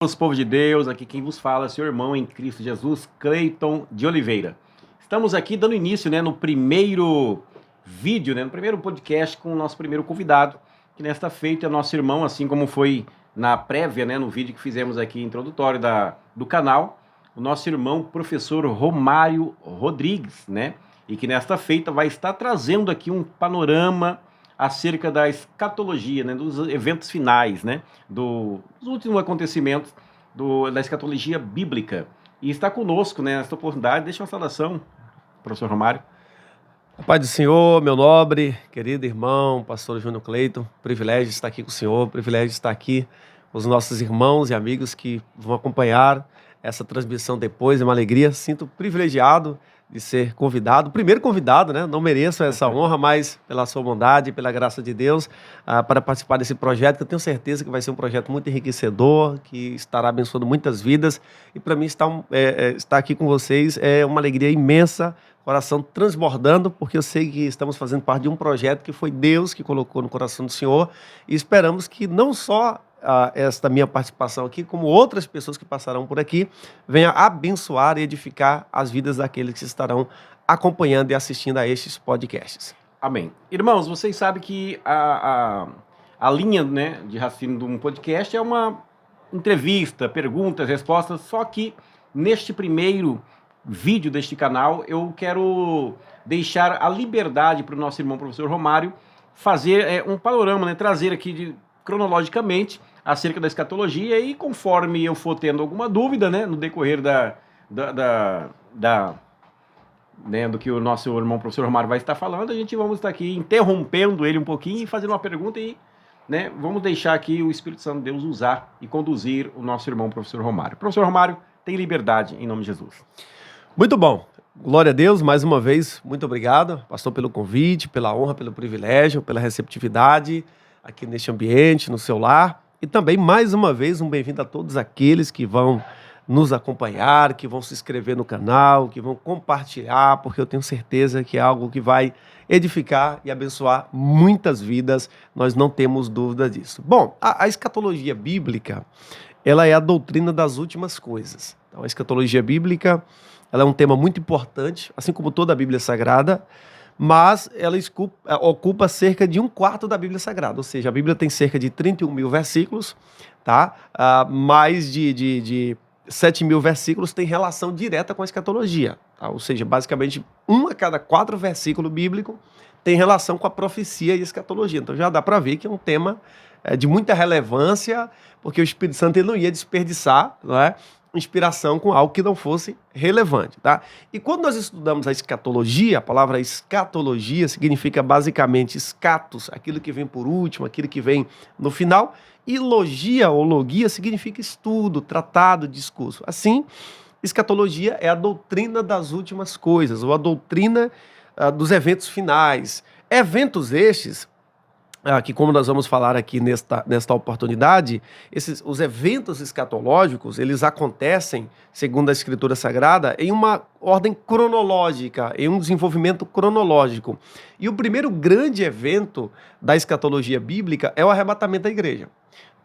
Povo de Deus, aqui quem vos fala é seu irmão em Cristo Jesus, Cleiton de Oliveira. Estamos aqui dando início, no primeiro vídeo, no primeiro podcast com o nosso primeiro convidado, que nesta feita é nosso irmão, assim como foi na prévia, no vídeo que fizemos aqui introdutório do canal, o nosso irmão professor Romário Rodrigues, e que nesta feita vai estar trazendo aqui um panorama acerca da escatologia, dos eventos finais, dos últimos acontecimentos da escatologia bíblica. E está conosco, nesta oportunidade. Deixa uma saudação, professor Romário. A paz do Senhor, meu nobre, querido irmão, pastor Júnior Cleiton, privilégio de estar aqui com o Senhor, privilégio de estar aqui com os nossos irmãos e amigos que vão acompanhar essa transmissão depois, é uma alegria, sinto privilegiado de ser convidado, primeiro convidado, não mereço essa honra, mas pela sua bondade, pela graça de Deus, para participar desse projeto, que eu tenho certeza que vai ser um projeto muito enriquecedor, que estará abençoando muitas vidas, e para mim estar aqui com vocês é uma alegria imensa, coração transbordando, porque eu sei que estamos fazendo parte de um projeto que foi Deus que colocou no coração do Senhor, e esperamos que não só esta minha participação aqui, como outras pessoas que passarão por aqui, venha abençoar e edificar as vidas daqueles que estarão acompanhando e assistindo a estes podcasts. Amém. Irmãos, vocês sabem que a linha de raciocínio de um podcast é uma entrevista, perguntas, respostas, só que neste primeiro vídeo deste canal eu quero deixar a liberdade para o nosso irmão professor Romário fazer um panorama, trazer aqui cronologicamente acerca da escatologia, e conforme eu for tendo alguma dúvida, no decorrer do que o nosso irmão professor Romário vai estar falando, a gente vamos estar aqui interrompendo ele um pouquinho e fazendo uma pergunta e vamos deixar aqui o Espírito Santo de Deus usar e conduzir o nosso irmão professor Romário. Professor Romário, tem liberdade em nome de Jesus. Muito bom. Glória a Deus, mais uma vez, muito obrigado, pastor, pelo convite, pela honra, pelo privilégio, pela receptividade aqui neste ambiente, no seu lar. E também, mais uma vez, um bem-vindo a todos aqueles que vão nos acompanhar, que vão se inscrever no canal, que vão compartilhar, porque eu tenho certeza que é algo que vai edificar e abençoar muitas vidas, nós não temos dúvida disso. Bom, a escatologia bíblica, ela é a doutrina das últimas coisas. Então, a escatologia bíblica, ela é um tema muito importante, assim como toda a Bíblia Sagrada, mas ela ocupa cerca de 1/4 da Bíblia Sagrada, ou seja, a Bíblia tem cerca de 31 mil versículos, tá? Mais de 7 mil versículos tem relação direta com a escatologia, tá? Ou seja, basicamente 1 a cada 4 versículos bíblicos tem relação com a profecia e a escatologia, então já dá para ver que é um tema de muita relevância, porque o Espírito Santo ele não ia desperdiçar, não é? Inspiração com algo que não fosse relevante, tá? E quando nós estudamos a escatologia, a palavra escatologia significa basicamente escatos, aquilo que vem por último, aquilo que vem no final, e logia ou logia significa estudo, tratado, discurso. Assim, escatologia é a doutrina das últimas coisas, ou a doutrina dos eventos finais. Eventos estes que, como nós vamos falar aqui nesta oportunidade, os eventos escatológicos, eles acontecem, segundo a Escritura Sagrada, em uma ordem cronológica, em um desenvolvimento cronológico. E o primeiro grande evento da escatologia bíblica é o arrebatamento da igreja.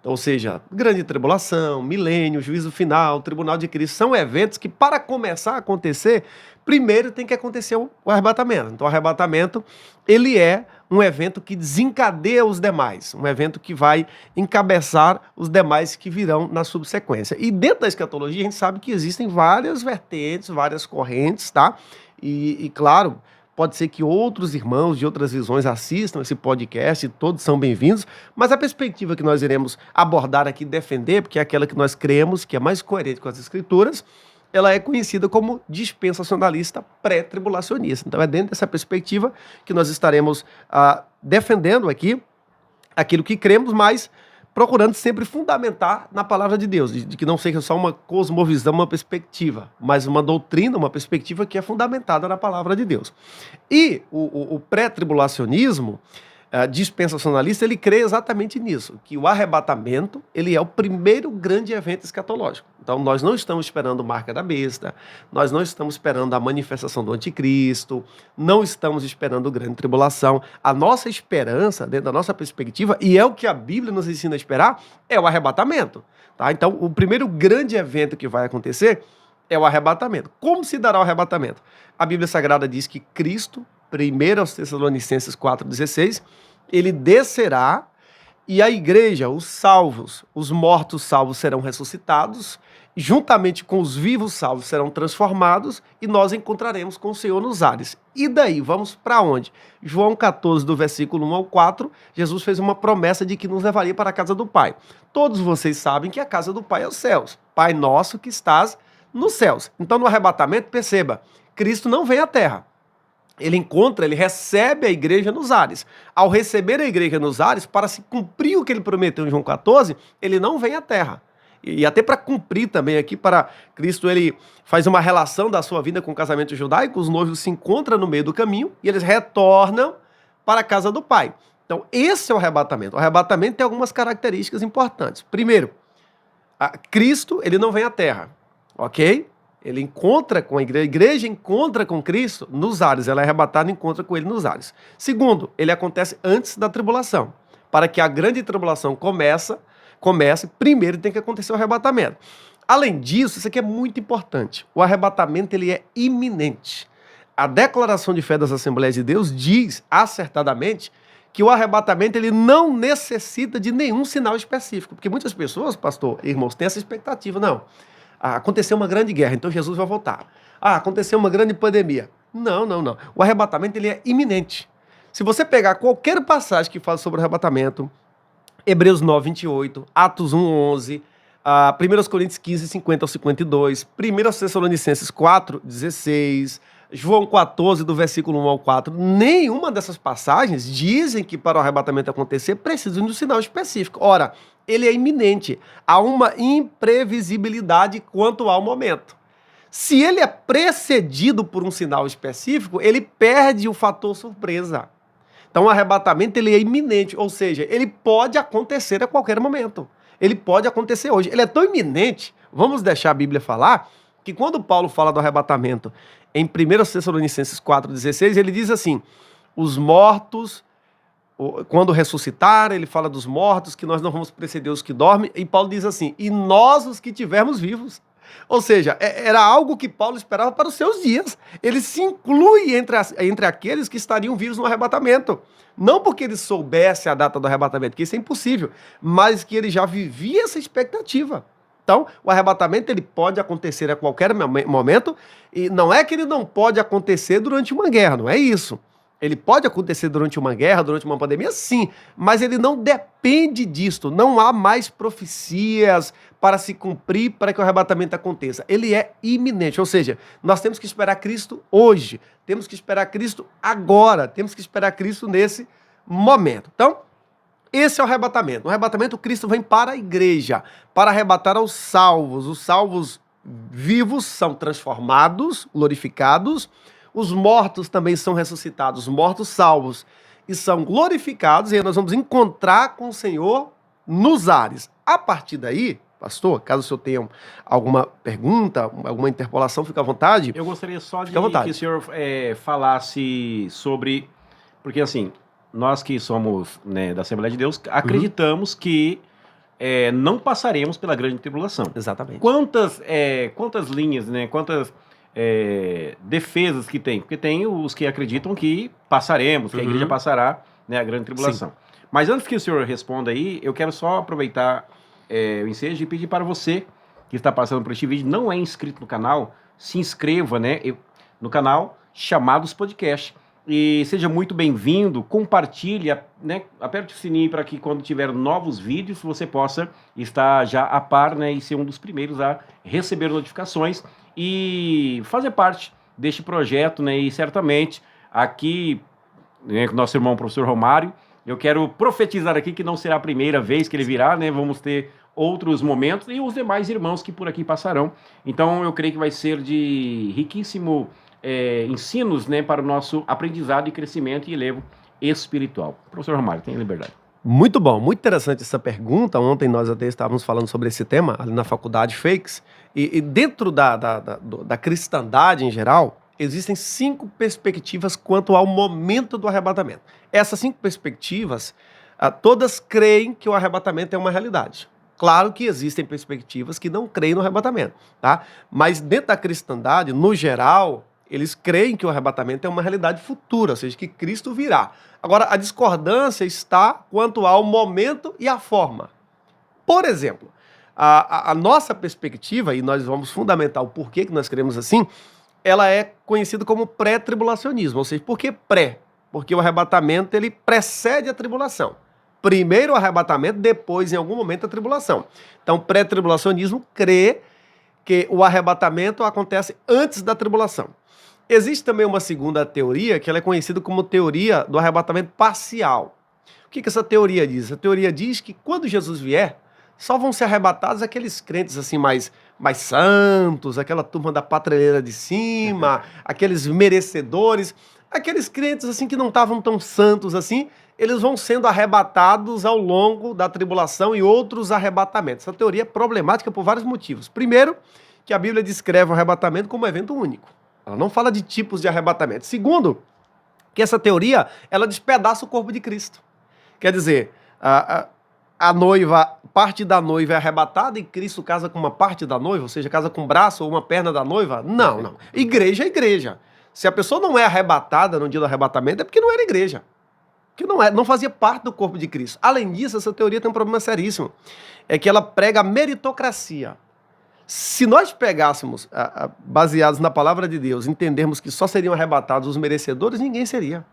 Ou seja, grande tribulação, milênio, juízo final, tribunal de Cristo, são eventos que, para começar a acontecer, primeiro tem que acontecer o arrebatamento. Então, o arrebatamento, ele é um evento que desencadeia os demais, um evento que vai encabeçar os demais que virão na subsequência. E dentro da escatologia, a gente sabe que existem várias vertentes, várias correntes, tá? E claro, pode ser que outros irmãos de outras visões assistam esse podcast, todos são bem-vindos, mas a perspectiva que nós iremos abordar aqui, defender, porque é aquela que nós cremos, que é mais coerente com as Escrituras, ela é conhecida como dispensacionalista pré-tribulacionista. Então é dentro dessa perspectiva que nós estaremos defendendo aqui aquilo que cremos, mas procurando sempre fundamentar na palavra de Deus, de que não seja só uma cosmovisão, uma perspectiva, mas uma doutrina, uma perspectiva que é fundamentada na palavra de Deus. E o pré-tribulacionismo dispensacionalista, ele crê exatamente nisso, que o arrebatamento, ele é o primeiro grande evento escatológico. Então, nós não estamos esperando a marca da besta, nós não estamos esperando a manifestação do anticristo, não estamos esperando a grande tribulação. A nossa esperança, dentro da nossa perspectiva, e é o que a Bíblia nos ensina a esperar, é o arrebatamento. Tá? Então, o primeiro grande evento que vai acontecer é o arrebatamento. Como se dará o arrebatamento? A Bíblia Sagrada diz que Cristo, 1 aos Tessalonicenses 4,16, ele descerá e a igreja, os salvos, os mortos salvos serão ressuscitados, juntamente com os vivos salvos serão transformados e nós encontraremos com o Senhor nos ares. E daí, vamos para onde? João 14, do versículo 1 ao 4, Jesus fez uma promessa de que nos levaria para a casa do Pai. Todos vocês sabem que a casa do Pai é os céus. Pai nosso que estás nos céus. Então, no arrebatamento, perceba, Cristo não vem à terra. Ele recebe a igreja nos ares. Ao receber a igreja nos ares, para se cumprir o que ele prometeu em João 14, ele não vem à terra. E até para cumprir também aqui, para Cristo, ele faz uma relação da sua vida com o casamento judaico, os noivos se encontram no meio do caminho e eles retornam para a casa do Pai. Então, esse é o arrebatamento. O arrebatamento tem algumas características importantes. Primeiro, Cristo, ele não vem à terra, ok? Ele encontra com a igreja encontra com Cristo nos ares, ela é arrebatada e encontra com ele nos ares. Segundo, ele acontece antes da tribulação. Para que a grande tribulação comece, primeiro tem que acontecer o arrebatamento. Além disso, isso aqui é muito importante, o arrebatamento ele é iminente. A declaração de fé das Assembleias de Deus diz acertadamente que o arrebatamento ele não necessita de nenhum sinal específico, porque muitas pessoas, pastor, irmãos, têm essa expectativa, não. Aconteceu uma grande guerra, então Jesus vai voltar. Aconteceu uma grande pandemia. Não. O arrebatamento ele é iminente. Se você pegar qualquer passagem que fala sobre o arrebatamento, Hebreus 9, 28, Atos 1, 11, 1 Coríntios 15, 50 ao 52, 1 Tessalonicenses 4, 16, João 14, do versículo 1 ao 4, nenhuma dessas passagens dizem que para o arrebatamento acontecer precisa de um sinal específico. Ora, ele é iminente. Há uma imprevisibilidade quanto ao momento. Se ele é precedido por um sinal específico, ele perde o fator surpresa. Então, o arrebatamento ele é iminente, ou seja, ele pode acontecer a qualquer momento. Ele pode acontecer hoje. Ele é tão iminente, vamos deixar a Bíblia falar, que quando Paulo fala do arrebatamento em 1 Tessalonicenses 4,16, ele diz assim, os mortos, quando ressuscitar, ele fala dos mortos, que nós não vamos preceder os que dormem, e Paulo diz assim, e nós os que tivermos vivos. Ou seja, era algo que Paulo esperava para os seus dias. Ele se inclui entre aqueles que estariam vivos no arrebatamento. Não porque ele soubesse a data do arrebatamento, que isso é impossível, mas que ele já vivia essa expectativa. Então, o arrebatamento ele pode acontecer a qualquer momento, e não é que ele não pode acontecer durante uma guerra, não é isso. Ele pode acontecer durante uma guerra, durante uma pandemia, sim, mas ele não depende disto. Não há mais profecias para se cumprir para que o arrebatamento aconteça. Ele é iminente, ou seja, nós temos que esperar Cristo hoje, temos que esperar Cristo agora, temos que esperar Cristo nesse momento. Então, esse é o arrebatamento. No arrebatamento, Cristo vem para a igreja, para arrebatar aos salvos. Os salvos vivos são transformados, glorificados. Os mortos também são ressuscitados, os mortos salvos e são glorificados, e aí nós vamos encontrar com o Senhor nos ares. A partir daí, pastor, caso o senhor tenha alguma pergunta, alguma interpolação, fica à vontade. Eu gostaria só de que o senhor falasse sobre, porque assim, nós que somos, né, da Assembleia de Deus, acreditamos que não passaremos pela grande tribulação. Exatamente. Quantas linhas, né, quantas defesas que tem? Porque tem os que acreditam que passaremos, que a igreja passará, né, a grande tribulação. Sim. Mas antes que o senhor responda aí, eu quero só aproveitar o ensejo e pedir para você que está passando por este vídeo, não é inscrito no canal, se inscreva, né, no canal Chamados Podcast. E seja muito bem-vindo, compartilhe, né, aperte o sininho para que quando tiver novos vídeos você possa estar já a par, né, e ser um dos primeiros a receber notificações e fazer parte deste projeto, né, e certamente aqui, né, com o nosso irmão professor Romário, eu quero profetizar aqui que não será a primeira vez que ele virá, né, vamos ter outros momentos e os demais irmãos que por aqui passarão. Então eu creio que vai ser de riquíssimo ensinos, né, para o nosso aprendizado e crescimento e elevo espiritual? Professor Romário, tenha liberdade. Muito bom, muito interessante essa pergunta. Ontem nós até estávamos falando sobre esse tema ali na faculdade Fakes. E dentro da cristandade em geral, existem 5 perspectivas quanto ao momento do arrebatamento. Essas 5 perspectivas, todas creem que o arrebatamento é uma realidade. Claro que existem perspectivas que não creem no arrebatamento, tá? Mas dentro da cristandade, no geral, eles creem que o arrebatamento é uma realidade futura, ou seja, que Cristo virá. Agora, a discordância está quanto ao momento e à forma. Por exemplo, a nossa perspectiva, e nós vamos fundamentar o porquê que nós queremos assim, ela é conhecida como pré-tribulacionismo. Ou seja, por que pré? Porque o arrebatamento ele precede a tribulação. Primeiro o arrebatamento, depois, em algum momento, a tribulação. Então, pré-tribulacionismo crê que o arrebatamento acontece antes da tribulação. Existe também uma segunda teoria, que ela é conhecida como teoria do arrebatamento parcial. O que essa teoria diz? A teoria diz que quando Jesus vier, só vão ser arrebatados aqueles crentes assim mais santos, aquela turma da patrulheira de cima, aqueles merecedores, aqueles crentes assim que não estavam tão santos assim, eles vão sendo arrebatados ao longo da tribulação e outros arrebatamentos. Essa teoria é problemática por vários motivos. Primeiro, que a Bíblia descreve o arrebatamento como um evento único. Ela não fala de tipos de arrebatamento. Segundo, que essa teoria, ela despedaça o corpo de Cristo. Quer dizer, a noiva, parte da noiva é arrebatada e Cristo casa com uma parte da noiva, ou seja, casa com um braço ou uma perna da noiva? Não. Igreja é igreja. Se a pessoa não é arrebatada no dia do arrebatamento, é porque não era igreja. Que não fazia parte do corpo de Cristo. Além disso, essa teoria tem um problema seríssimo. É que ela prega a meritocracia. Se nós pegássemos, baseados na palavra de Deus, entendermos que só seriam arrebatados os merecedores, ninguém seria.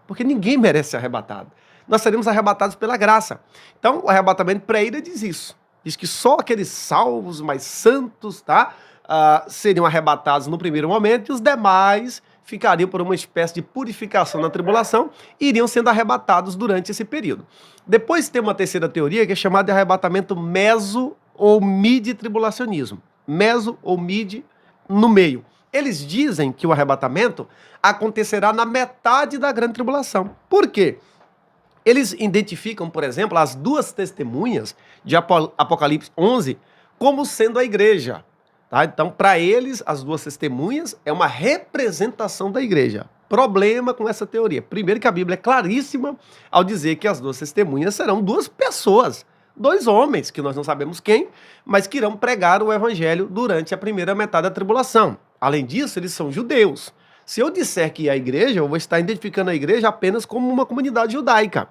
Porque ninguém merece ser arrebatado. Nós seríamos arrebatados pela graça. Então, o arrebatamento pré-ira diz isso. Diz que só aqueles salvos mais santos, seriam arrebatados no primeiro momento e os demais ficariam por uma espécie de purificação na tribulação e iriam sendo arrebatados durante esse período. Depois tem uma terceira teoria que é chamada de arrebatamento meso ou mid-tribulacionismo. Meso ou mid no meio. Eles dizem que o arrebatamento acontecerá na metade da grande tribulação. Por quê? Eles identificam, por exemplo, as 2 testemunhas de Apocalipse 11 como sendo a igreja. Tá? Então, para eles, as 2 testemunhas é uma representação da igreja. Problema com essa teoria. Primeiro que a Bíblia é claríssima ao dizer que as 2 testemunhas serão 2 pessoas, 2 homens, que nós não sabemos quem, mas que irão pregar o evangelho durante a primeira metade da tribulação. Além disso, eles são judeus. Se eu disser que é a igreja, eu vou estar identificando a igreja apenas como uma comunidade judaica.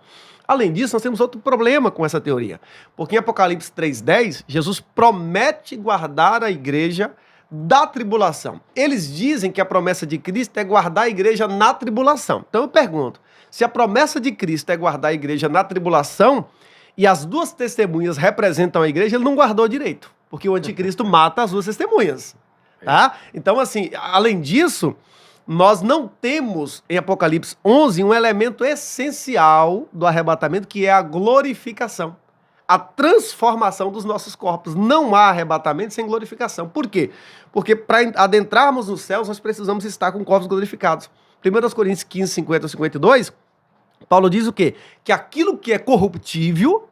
Além disso, nós temos outro problema com essa teoria. Porque em Apocalipse 3:10, Jesus promete guardar a igreja da tribulação. Eles dizem que a promessa de Cristo é guardar a igreja na tribulação. Então eu pergunto, se a promessa de Cristo é guardar a igreja na tribulação, e as 2 testemunhas representam a igreja, ele não guardou direito. Porque o anticristo mata as 2 testemunhas. Tá? Então, assim, além disso, nós não temos em Apocalipse 11 um elemento essencial do arrebatamento, que é a glorificação, a transformação dos nossos corpos. Não há arrebatamento sem glorificação. Por quê? Porque para adentrarmos nos céus, nós precisamos estar com corpos glorificados. 1 Coríntios 15, 50 a 52, Paulo diz o quê? Que aquilo que é corruptível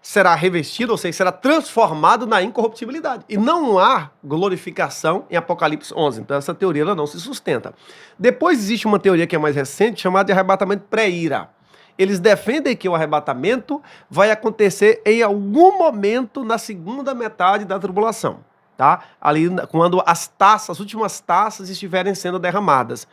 será revestido, ou seja, será transformado na incorruptibilidade. E não há glorificação em Apocalipse 11. Então essa teoria ela não se sustenta. Depois existe uma teoria que é mais recente, chamada de arrebatamento pré-ira. Eles defendem que o arrebatamento vai acontecer em algum momento na segunda metade da tribulação. Tá? Ali quando as últimas taças estiverem sendo derramadas.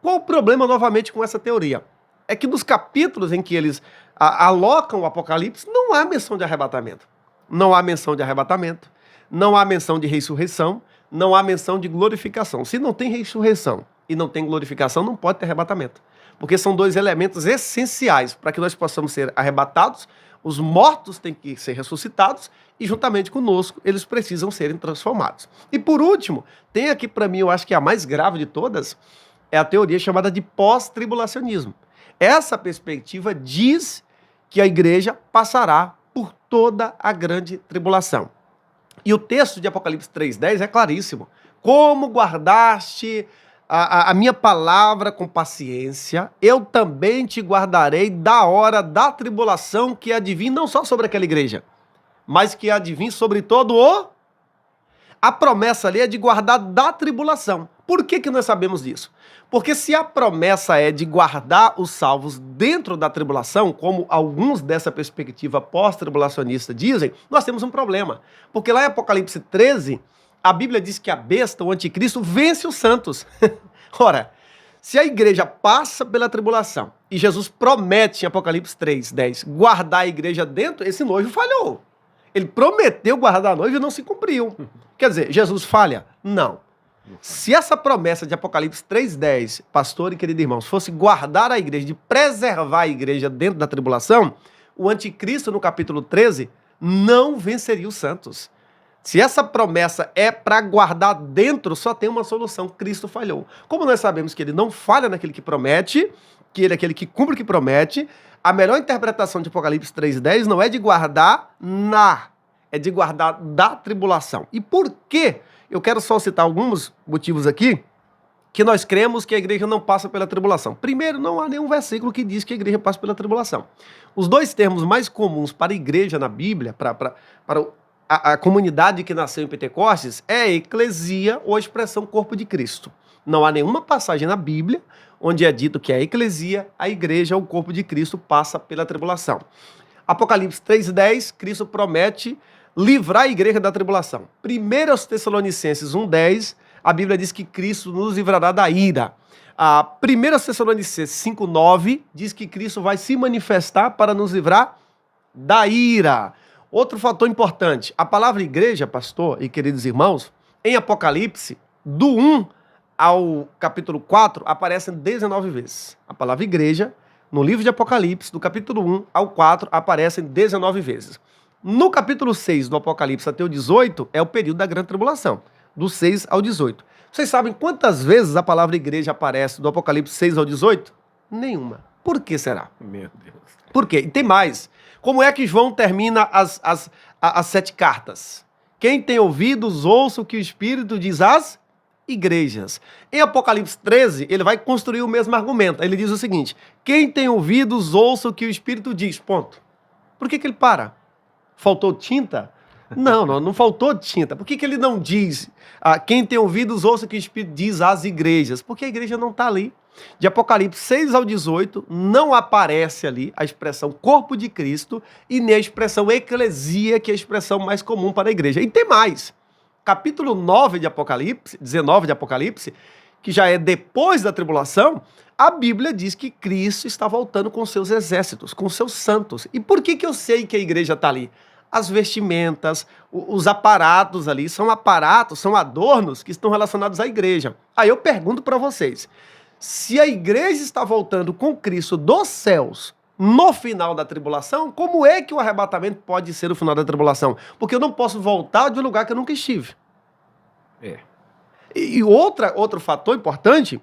Qual o problema novamente com essa teoria? É que nos capítulos em que eles alocam o Apocalipse, não há menção de arrebatamento. Não há menção de arrebatamento, não há menção de ressurreição, não há menção de glorificação. Se não tem ressurreição e não tem glorificação, não pode ter arrebatamento. Porque são 2 elementos essenciais para que nós possamos ser arrebatados. Os mortos têm que ser ressuscitados e, juntamente conosco, eles precisam serem transformados. E, por último, tem aqui para mim, eu acho que é a mais grave de todas, é a teoria chamada de pós-tribulacionismo. Essa perspectiva diz que a igreja passará por toda a grande tribulação. E o texto de Apocalipse 3:10 é claríssimo. Como guardaste a minha palavra com paciência, eu também te guardarei da hora da tribulação que há de vir, não só sobre aquela igreja, mas que há de vir sobre todo o... A promessa ali é de guardar da tribulação. Por que nós sabemos disso? Porque se a promessa é de guardar os salvos dentro da tribulação, como alguns dessa perspectiva pós-tribulacionista dizem, nós temos um problema. Porque lá em Apocalipse 13, a Bíblia diz que a besta, o anticristo, vence os santos. Ora, se a igreja passa pela tribulação e Jesus promete em Apocalipse 3, 10, guardar a igreja dentro, esse noivo falhou. Ele prometeu guardar a noiva e não se cumpriu. Quer dizer, Jesus falha? Não. Se essa promessa de Apocalipse 3:10, pastor e querido irmãos, fosse guardar a igreja, de preservar a igreja dentro da tribulação, o anticristo no capítulo 13 não venceria os santos. Se essa promessa é para guardar dentro, só tem uma solução: Cristo falhou. Como nós sabemos que ele não falha naquele que promete, que ele é aquele que cumpre o que promete, a melhor interpretação de Apocalipse 3:10 não é de guardar é de guardar da tribulação. E por quê? Eu quero só citar alguns motivos aqui que nós cremos que a igreja não passa pela tribulação. Primeiro, não há nenhum versículo que diz que a igreja passa pela tribulação. Os dois termos mais comuns para a igreja na Bíblia, para a comunidade que nasceu em Pentecostes, é a eclesia ou a expressão corpo de Cristo. Não há nenhuma passagem na Bíblia onde é dito que a eclesia, a igreja, o corpo de Cristo, passa pela tribulação. Apocalipse 3:10, Cristo promete livrar a igreja da tribulação. 1 Tessalonicenses 1:10, a Bíblia diz que Cristo nos livrará da ira. A 1 Tessalonicenses 5:9 diz que Cristo vai se manifestar para nos livrar da ira. Outro fator importante, a palavra igreja, pastor e queridos irmãos, em Apocalipse, do 1 ao capítulo 4, aparecem 19 vezes. A palavra igreja, no livro de Apocalipse, do capítulo 1 ao 4, aparecem 19 vezes. No capítulo 6 do Apocalipse até o 18, é o período da grande tribulação, do 6 ao 18. Vocês sabem quantas vezes a palavra igreja aparece do Apocalipse 6 ao 18? Nenhuma. Por que será? Meu Deus. Por quê? E tem mais. Como é que João termina as 7 cartas? Quem tem ouvidos, ouça o que o Espírito diz às igrejas. Em Apocalipse 13, ele vai construir o mesmo argumento. Ele diz o seguinte: quem tem ouvidos, ouça o que o Espírito diz. Ponto. Por que ele para? Faltou tinta? Não faltou tinta. Por que ele não diz quem tem ouvidos, ouça o que o Espírito diz às igrejas? Porque a igreja não está ali. De Apocalipse 6 ao 18, não aparece ali a expressão corpo de Cristo e nem a expressão eclesia, que é a expressão mais comum para a igreja. E tem mais. Capítulo 9 de Apocalipse, 19 de Apocalipse, que já é depois da tribulação, a Bíblia diz que Cristo está voltando com seus exércitos, com seus santos. E por que eu sei que a igreja está ali? As vestimentas, os aparatos ali, são aparatos, são adornos que estão relacionados à igreja. Aí eu pergunto para vocês, se a igreja está voltando com Cristo dos céus no final da tribulação, como é que o arrebatamento pode ser o final da tribulação? Porque eu não posso voltar de um lugar que eu nunca estive. E outro fator importante,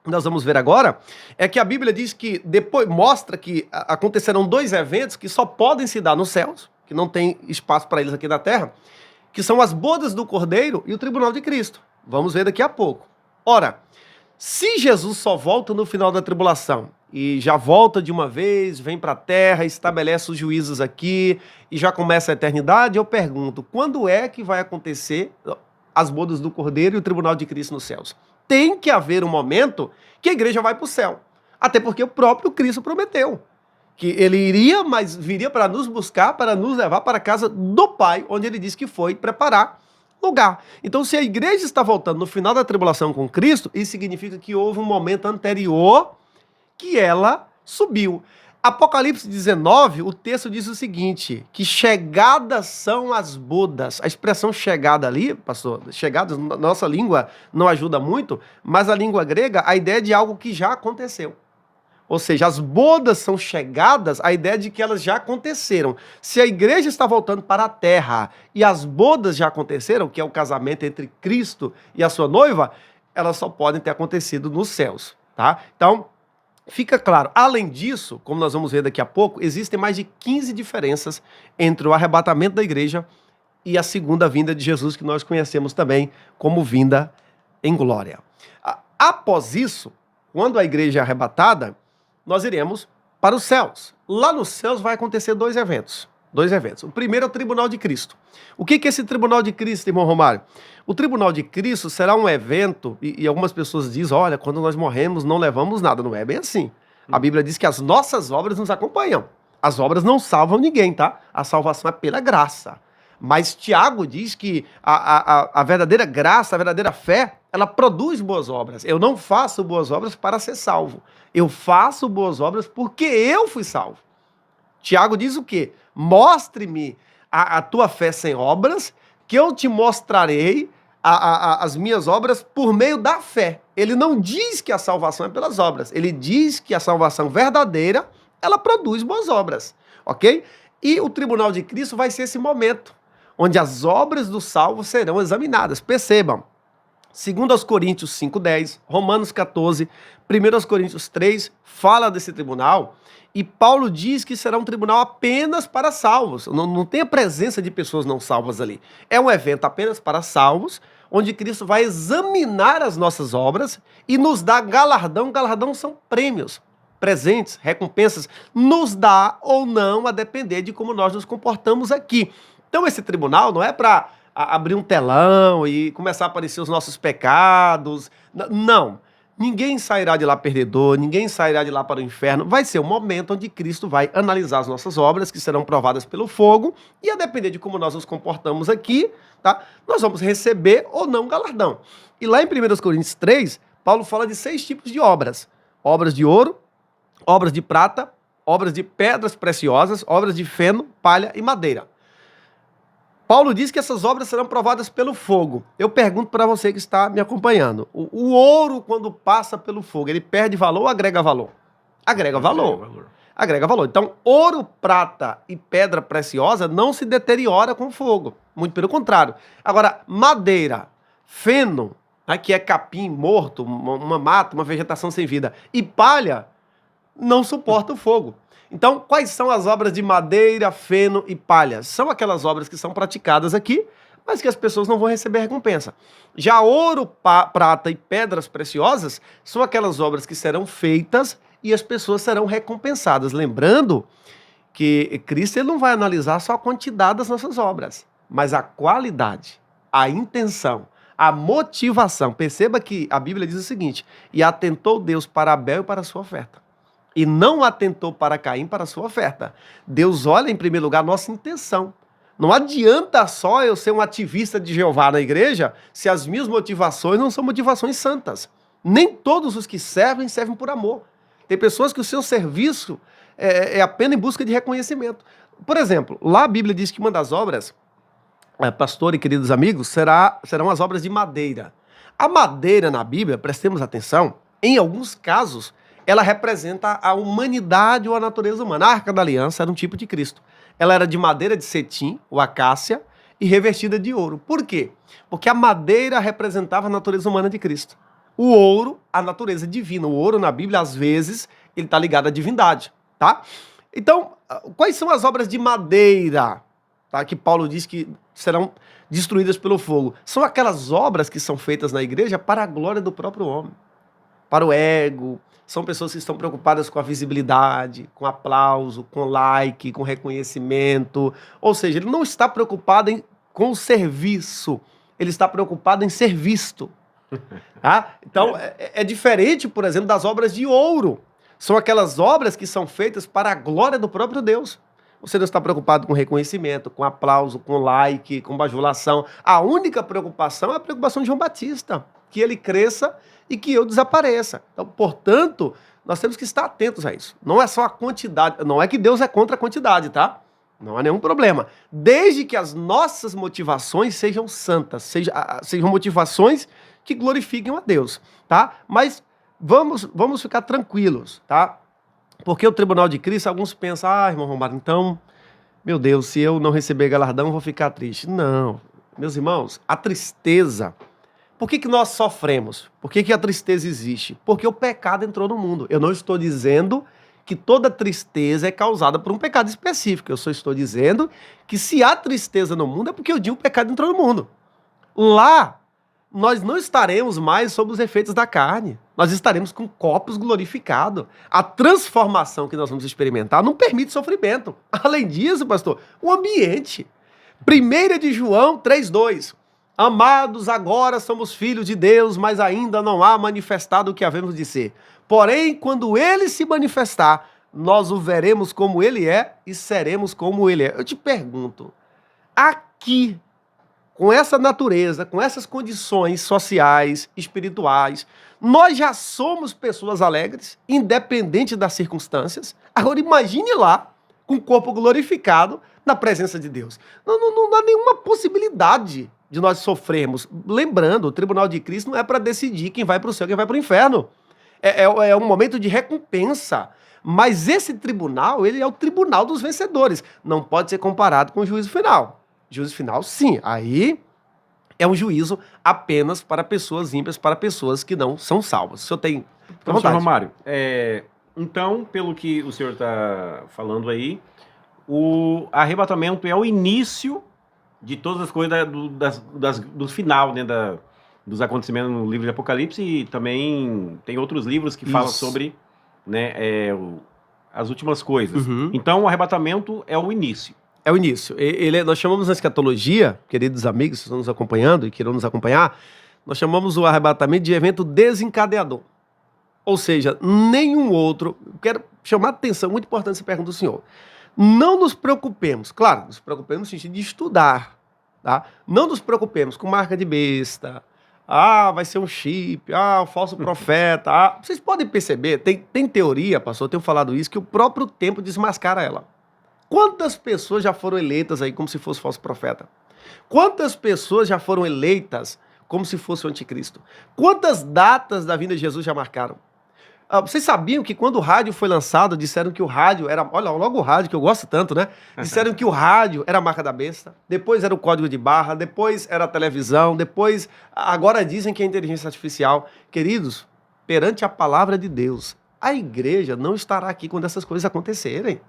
nós vamos ver agora, é que a Bíblia diz que depois mostra que acontecerão 2 eventos que só podem se dar nos céus, que não tem espaço para eles aqui na terra, que são as bodas do Cordeiro e o tribunal de Cristo. Vamos ver daqui a pouco. Ora, se Jesus só volta no final da tribulação e já volta de uma vez, vem para a terra, estabelece os juízos aqui e já começa a eternidade, eu pergunto, quando é que vai acontecer as bodas do Cordeiro e o tribunal de Cristo nos céus? Tem que haver um momento que a igreja vai para o céu. Até porque o próprio Cristo prometeu que ele iria, mas viria para nos buscar, para nos levar para a casa do Pai, onde ele disse que foi preparar lugar. Então, se a igreja está voltando no final da tribulação com Cristo, isso significa que houve um momento anterior que ela subiu. Apocalipse 19, o texto diz o seguinte, que chegadas são as bodas. A expressão chegada ali, pastor, chegadas, nossa língua não ajuda muito, mas a língua grega, a ideia é de algo que já aconteceu. Ou seja, as bodas são chegadas, a ideia de que elas já aconteceram. Se a igreja está voltando para a terra e as bodas já aconteceram, que é o casamento entre Cristo e a sua noiva, elas só podem ter acontecido nos céus, tá? Então, fica claro. Além disso, como nós vamos ver daqui a pouco, existem mais de 15 diferenças entre o arrebatamento da igreja e a segunda vinda de Jesus, que nós conhecemos também como vinda em glória. Após isso, quando a igreja é arrebatada, nós iremos para os céus. Lá nos céus vai acontecer dois eventos. O primeiro é o tribunal de Cristo. O que é esse tribunal de Cristo, irmão Romário? O tribunal de Cristo será um evento, e algumas pessoas dizem, olha, quando nós morremos não levamos nada. Não é bem assim. A Bíblia diz que as nossas obras nos acompanham. As obras não salvam ninguém, tá? A salvação é pela graça. Mas Tiago diz que a verdadeira graça, a verdadeira fé, ela produz boas obras. Eu não faço boas obras para ser salvo. Eu faço boas obras porque eu fui salvo. Tiago diz o quê? Mostre-me a tua fé sem obras, que eu te mostrarei as minhas obras por meio da fé. Ele não diz que a salvação é pelas obras. Ele diz que a salvação verdadeira, ela produz boas obras. Ok? E o tribunal de Cristo vai ser esse momento onde as obras do salvo serão examinadas. Percebam, 2 Coríntios 5:10, Romanos 14, 1 Coríntios 3, fala desse tribunal, e Paulo diz que será um tribunal apenas para salvos. Não tem a presença de pessoas não salvas ali. É um evento apenas para salvos, onde Cristo vai examinar as nossas obras e nos dá galardão. Galardão são prêmios, presentes, recompensas, nos dá ou não a depender de como nós nos comportamos aqui. Então esse tribunal não é para abrir um telão e começar a aparecer os nossos pecados. Não. Ninguém sairá de lá perdedor, ninguém sairá de lá para o inferno. Vai ser o momento onde Cristo vai analisar as nossas obras, que serão provadas pelo fogo, e a depender de como nós nos comportamos aqui, tá? Nós vamos receber ou não galardão. E lá em 1 Coríntios 3, Paulo fala de 6 tipos de obras. Obras de ouro, obras de prata, obras de pedras preciosas, obras de feno, palha e madeira. Paulo diz que essas obras serão provadas pelo fogo. Eu pergunto para você que está me acompanhando. O ouro, quando passa pelo fogo, ele perde valor ou agrega valor? Agrega valor. Agrega valor. Então, ouro, prata e pedra preciosa não se deteriora com fogo. Muito pelo contrário. Agora, madeira, feno, que é capim morto, uma mata, uma vegetação sem vida, e palha, não suporta o fogo. Então, quais são as obras de madeira, feno e palha? São aquelas obras que são praticadas aqui, mas que as pessoas não vão receber recompensa. Já ouro, prata e pedras preciosas são aquelas obras que serão feitas e as pessoas serão recompensadas. Lembrando que Cristo ele não vai analisar só a quantidade das nossas obras, mas a qualidade, a intenção, a motivação. Perceba que a Bíblia diz o seguinte: e atentou Deus para Abel e para a sua oferta. E não atentou para Caim para a sua oferta. Deus olha, em primeiro lugar, a nossa intenção. Não adianta só eu ser um ativista de Jeová na igreja se as minhas motivações não são motivações santas. Nem todos os que servem por amor. Tem pessoas que o seu serviço é apenas em busca de reconhecimento. Por exemplo, lá a Bíblia diz que uma das obras, pastor e queridos amigos, serão as obras de madeira. A madeira na Bíblia, prestemos atenção, em alguns casos, ela representa a humanidade ou a natureza humana. A Arca da Aliança era um tipo de Cristo. Ela era de madeira de cetim, ou acácia, e revestida de ouro. Por quê? Porque a madeira representava a natureza humana de Cristo. O ouro, a natureza divina. O ouro, na Bíblia, às vezes, ele está ligado à divindade, tá? Então, quais são as obras de madeira, tá, que Paulo diz que serão destruídas pelo fogo? São aquelas obras que são feitas na igreja para a glória do próprio homem, para o ego. São pessoas que estão preocupadas com a visibilidade, com aplauso, com like, com reconhecimento. Ou seja, ele não está preocupado com o serviço, ele está preocupado em ser visto. Tá? Então, é diferente, por exemplo, das obras de ouro. São aquelas obras que são feitas para a glória do próprio Deus. Você não está preocupado com reconhecimento, com aplauso, com like, com bajulação. A única preocupação é a preocupação de João Batista, que ele cresça e que eu desapareça. Então, portanto, nós temos que estar atentos a isso. Não é só a quantidade, não é que Deus é contra a quantidade, tá? Não há nenhum problema. Desde que as nossas motivações sejam santas, sejam motivações que glorifiquem a Deus, tá? Mas vamos ficar tranquilos, tá? Porque o tribunal de Cristo, alguns pensam, irmão Romário, então, meu Deus, se eu não receber galardão, eu vou ficar triste. Não, meus irmãos, a tristeza... Por que nós sofremos? Por que a tristeza existe? Porque o pecado entrou no mundo. Eu não estou dizendo que toda tristeza é causada por um pecado específico. Eu só estou dizendo que se há tristeza no mundo é porque o pecado entrou no mundo. Lá, nós não estaremos mais sob os efeitos da carne. Nós estaremos com corpos glorificados. A transformação que nós vamos experimentar não permite sofrimento. Além disso, pastor, o ambiente. 1 de João 3,2. Amados, agora somos filhos de Deus, mas ainda não há manifestado o que havemos de ser. Porém, quando ele se manifestar, nós o veremos como ele é e seremos como ele é. Eu te pergunto, aqui, com essa natureza, com essas condições sociais, espirituais, nós já somos pessoas alegres, independente das circunstâncias. Agora imagine lá, com o corpo glorificado, na presença de Deus. Não dá nenhuma possibilidade de nós sofrermos. Lembrando, o tribunal de Cristo não é para decidir quem vai para o céu e quem vai para o inferno. É um momento de recompensa. Mas esse tribunal, ele é o tribunal dos vencedores. Não pode ser comparado com o juízo final. Juízo final, sim. Aí é um juízo apenas para pessoas ímpias, para pessoas que não são salvas. O senhor tem... Então, senhor Romário, então, pelo que o senhor está falando aí, o arrebatamento é o início de todas as coisas do final, né, dos acontecimentos no livro de Apocalipse, e também tem outros livros que falam sobre, né, as últimas coisas. Uhum. Então, o arrebatamento é o início. É o início. Nós chamamos na escatologia, queridos amigos que estão nos acompanhando e que irão nos acompanhar, nós chamamos o arrebatamento de evento desencadeador. Ou seja, nenhum outro... Quero chamar a atenção, muito importante essa pergunta do senhor. Não nos preocupemos, claro, nos preocupemos no sentido de estudar, tá? Não nos preocupemos com marca de besta, vai ser um chip, o falso profeta. Vocês podem perceber, tem teoria, pastor, eu tenho falado isso, que o próprio tempo desmascara ela. Quantas pessoas já foram eleitas aí como se fosse falso profeta? Quantas pessoas já foram eleitas como se fosse o anticristo? Quantas datas da vinda de Jesus já marcaram? Vocês sabiam que quando o rádio foi lançado, disseram que o rádio era... Olha, logo o rádio, que eu gosto tanto, né? Disseram que o rádio era a marca da besta, depois era o código de barra, depois era a televisão, depois... Agora dizem que é a inteligência artificial. Queridos, perante a palavra de Deus, a igreja não estará aqui quando essas coisas acontecerem.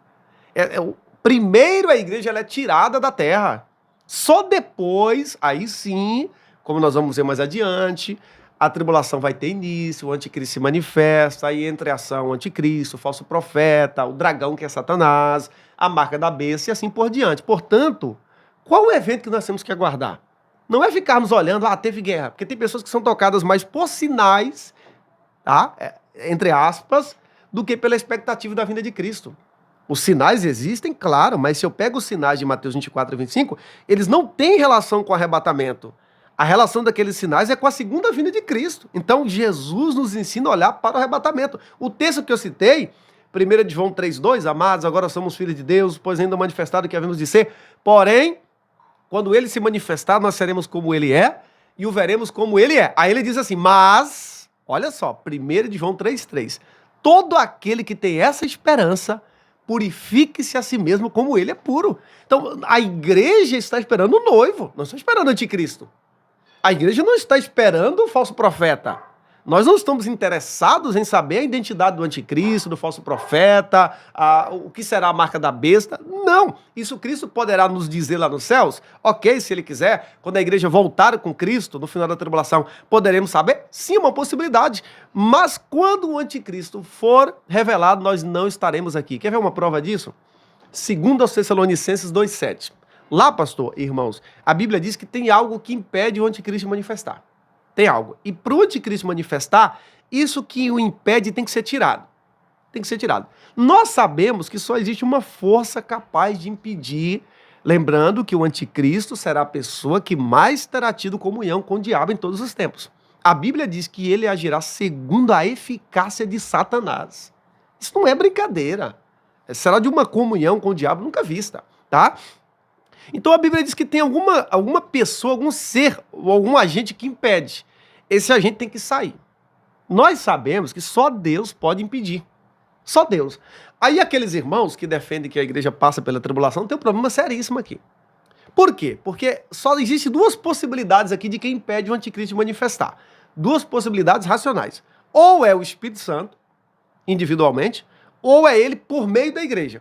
Primeiro a igreja ela é tirada da terra. Só depois, aí sim, como nós vamos ver mais adiante... A tribulação vai ter início, o anticristo se manifesta, aí entra em ação o anticristo, o falso profeta, o dragão que é Satanás, a marca da besta e assim por diante. Portanto, qual o evento que nós temos que aguardar? Não é ficarmos olhando, teve guerra, porque tem pessoas que são tocadas mais por sinais, tá? Entre aspas, do que pela expectativa da vinda de Cristo. Os sinais existem, claro, mas se eu pego os sinais de Mateus 24 e 25, eles não têm relação com o arrebatamento. A relação daqueles sinais é com a segunda vinda de Cristo. Então, Jesus nos ensina a olhar para o arrebatamento. O texto que eu citei, 1 de João 3,2, amados, agora somos filhos de Deus, pois ainda manifestado o que havemos de ser. Porém, quando ele se manifestar, nós seremos como ele é e o veremos como ele é. Aí ele diz assim, mas, olha só, 1 de João 3,3, todo aquele que tem essa esperança, purifique-se a si mesmo como ele é puro. Então, a igreja está esperando o noivo, não está esperando o anticristo. A igreja não está esperando o falso profeta. Nós não estamos interessados em saber a identidade do anticristo, do falso profeta, o que será a marca da besta. Não. Isso Cristo poderá nos dizer lá nos céus? Ok, se ele quiser, quando a igreja voltar com Cristo, no final da tribulação, poderemos saber? Sim, é uma possibilidade. Mas quando o anticristo for revelado, nós não estaremos aqui. Quer ver uma prova disso? 2 Tessalonicenses 2,7. Lá, pastor, irmãos, a Bíblia diz que tem algo que impede o anticristo manifestar. Tem algo. E para o anticristo manifestar, isso que o impede tem que ser tirado. Tem que ser tirado. Nós sabemos que só existe uma força capaz de impedir, lembrando que o anticristo será a pessoa que mais terá tido comunhão com o diabo em todos os tempos. A Bíblia diz que ele agirá segundo a eficácia de Satanás. Isso não é brincadeira. Será de uma comunhão com o diabo nunca vista, tá? Então a Bíblia diz que tem alguma pessoa, algum ser, ou algum agente que impede. Esse agente tem que sair. Nós sabemos que só Deus pode impedir. Só Deus. Aí aqueles irmãos que defendem que a igreja passa pela tribulação tem um problema seríssimo aqui. Por quê? Porque só existem duas possibilidades aqui de quem impede o anticristo de manifestar. Duas possibilidades racionais. Ou é o Espírito Santo, individualmente, ou é ele por meio da igreja.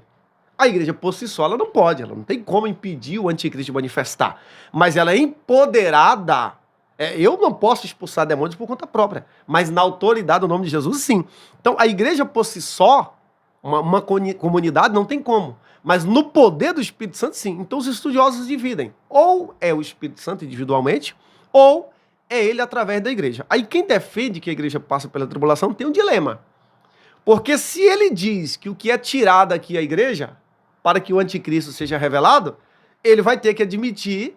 A igreja por si só ela não tem como impedir o anticristo de manifestar, mas ela é empoderada Eu não posso expulsar demônios por conta própria, mas na autoridade do nome de Jesus, sim. Então, a igreja por si só, uma comunidade, não tem como. Mas no poder do Espírito Santo, sim. Então, os estudiosos dividem. Ou é o Espírito Santo individualmente, ou é ele através da igreja. Aí, quem defende que a igreja passa pela tribulação tem um dilema. Porque se ele diz que o que é tirado aqui é a igreja, para que o anticristo seja revelado, ele vai ter que admitir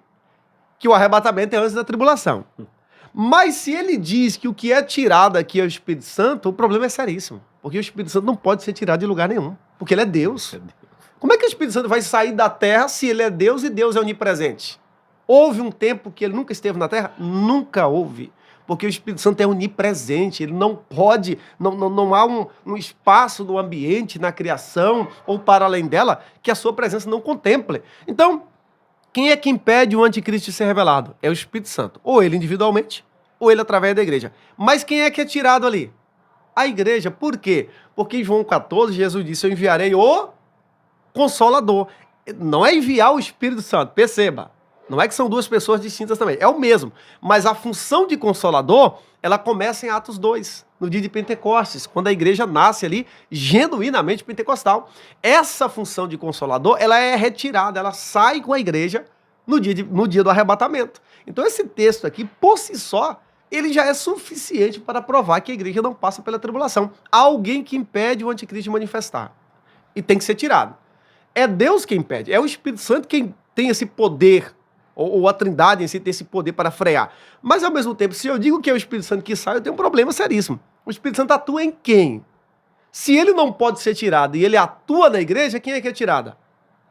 que o arrebatamento é antes da tribulação. Mas se ele diz que o que é tirado aqui é o Espírito Santo, o problema é seríssimo. Porque o Espírito Santo não pode ser tirado de lugar nenhum. Porque ele é Deus. Como é que o Espírito Santo vai sair da terra se ele é Deus e Deus é onipresente? Houve um tempo que ele nunca esteve na terra? Nunca houve. Porque o Espírito Santo é onipresente. Ele não pode, não há um espaço no ambiente, na criação ou para além dela, que a sua presença não contemple. Então, quem é que impede o anticristo de ser revelado? É o Espírito Santo. Ou ele individualmente, ou ele através da igreja. Mas quem é que é tirado ali? A igreja. Por quê? Porque em João 14, Jesus disse, eu enviarei o Consolador. Não é enviar o Espírito Santo, perceba. Não é que são duas pessoas distintas também, é o mesmo. Mas a função de Consolador, ela começa em Atos 2, no dia de Pentecostes, quando a igreja nasce ali, genuinamente pentecostal. Essa função de Consolador, ela é retirada, ela sai com a igreja no dia do arrebatamento. Então esse texto aqui, por si só, ele já é suficiente para provar que a igreja não passa pela tribulação. Há alguém que impede o anticristo de manifestar. E tem que ser tirado. É Deus quem impede, é o Espírito Santo quem tem esse poder, ou a Trindade em si tem esse poder para frear. Mas, ao mesmo tempo, se eu digo que é o Espírito Santo que sai, eu tenho um problema seríssimo. O Espírito Santo atua em quem? Se ele não pode ser tirado e ele atua na igreja, quem é que é tirada?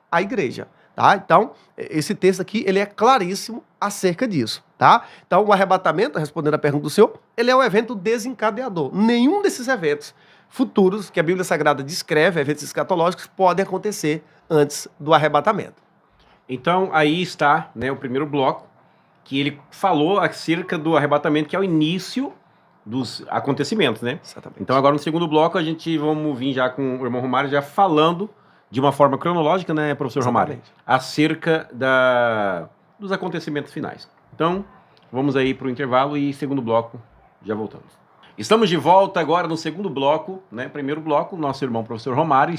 A igreja. Tá? Então, esse texto aqui, ele é claríssimo acerca disso. Tá? Então, o arrebatamento, respondendo a pergunta do senhor, ele é um evento desencadeador. Nenhum desses eventos futuros que a Bíblia Sagrada descreve, eventos escatológicos, podem acontecer antes do arrebatamento. Então, aí está, né, o primeiro bloco, que ele falou acerca do arrebatamento, que é o início dos acontecimentos, né? Exatamente. Então, agora no segundo bloco, vamos vir já com o irmão Romário, já falando de uma forma cronológica, né, professor Romário? Acerca dos acontecimentos finais. Então, vamos aí para o intervalo e segundo bloco, já voltamos. Estamos de volta agora no segundo bloco, né? Primeiro bloco, nosso irmão professor Romário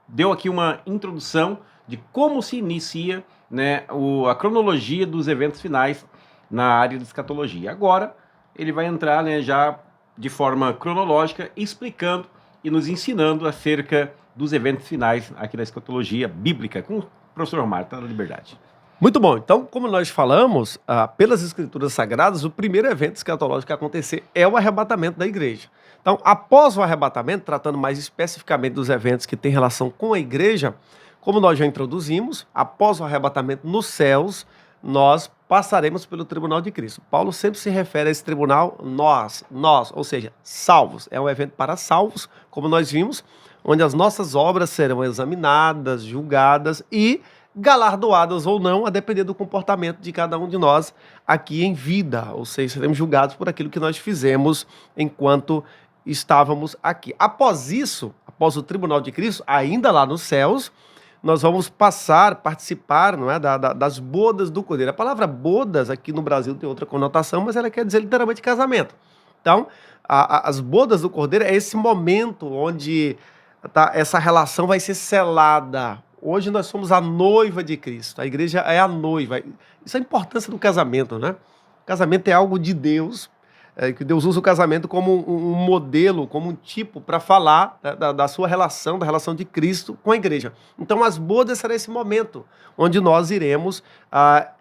deu aqui uma introdução de como se inicia, né, a cronologia dos eventos finais na área de escatologia. Agora, ele vai entrar, né, já de forma cronológica, explicando e nos ensinando acerca dos eventos finais aqui da escatologia bíblica, com o professor Romário, tá na liberdade. Muito bom. Então, como nós falamos, pelas Escrituras Sagradas, o primeiro evento escatológico que acontecer é o arrebatamento da igreja. Então, após o arrebatamento, tratando mais especificamente dos eventos que têm relação com a igreja, como nós já introduzimos, após o arrebatamento nos céus, nós passaremos pelo tribunal de Cristo. Paulo sempre se refere a esse tribunal, nós, ou seja, salvos. É um evento para salvos, como nós vimos, onde as nossas obras serão examinadas, julgadas e galardoadas ou não, a depender do comportamento de cada um de nós aqui em vida. Ou seja, seremos julgados por aquilo que nós fizemos enquanto estávamos aqui. Após isso, após o tribunal de Cristo, ainda lá nos céus, nós vamos participar, não é, das bodas do Cordeiro. A palavra bodas aqui no Brasil tem outra conotação, mas ela quer dizer literalmente casamento. Então, as bodas do Cordeiro é esse momento onde essa relação vai ser selada. Hoje nós somos a noiva de Cristo, a igreja é a noiva. Isso é a importância do casamento, né? O casamento é algo de Deus, que Deus usa o casamento como um modelo, como um tipo para falar da sua relação, da relação de Cristo com a igreja. Então as bodas será esse momento onde nós iremos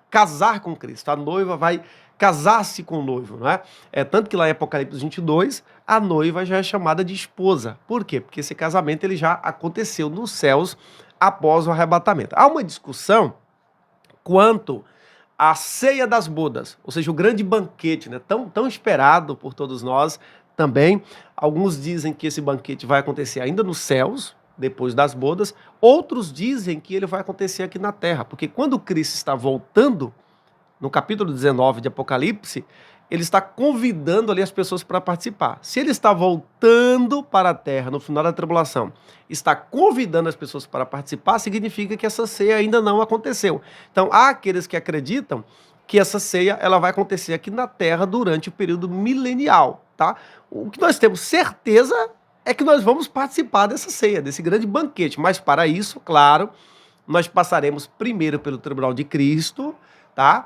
casar com Cristo. A noiva vai casar-se com o noivo, não é? Tanto que lá em Apocalipse 22, a noiva já é chamada de esposa. Por quê? Porque esse casamento ele já aconteceu nos céus após o arrebatamento. Há uma discussão quanto à ceia das bodas, ou seja, o grande banquete, né, tão esperado por todos nós também. Alguns dizem que esse banquete vai acontecer ainda nos céus, depois das bodas. Outros dizem que ele vai acontecer aqui na terra, porque quando Cristo está voltando, no capítulo 19 de Apocalipse, ele está convidando ali as pessoas para participar. Se ele está voltando para a terra no final da tribulação, está convidando as pessoas para participar, significa que essa ceia ainda não aconteceu. Então, há aqueles que acreditam que essa ceia ela vai acontecer aqui na Terra durante o período milenial, tá? O que nós temos certeza é que nós vamos participar dessa ceia, desse grande banquete, mas para isso, claro, nós passaremos primeiro pelo tribunal de Cristo, tá?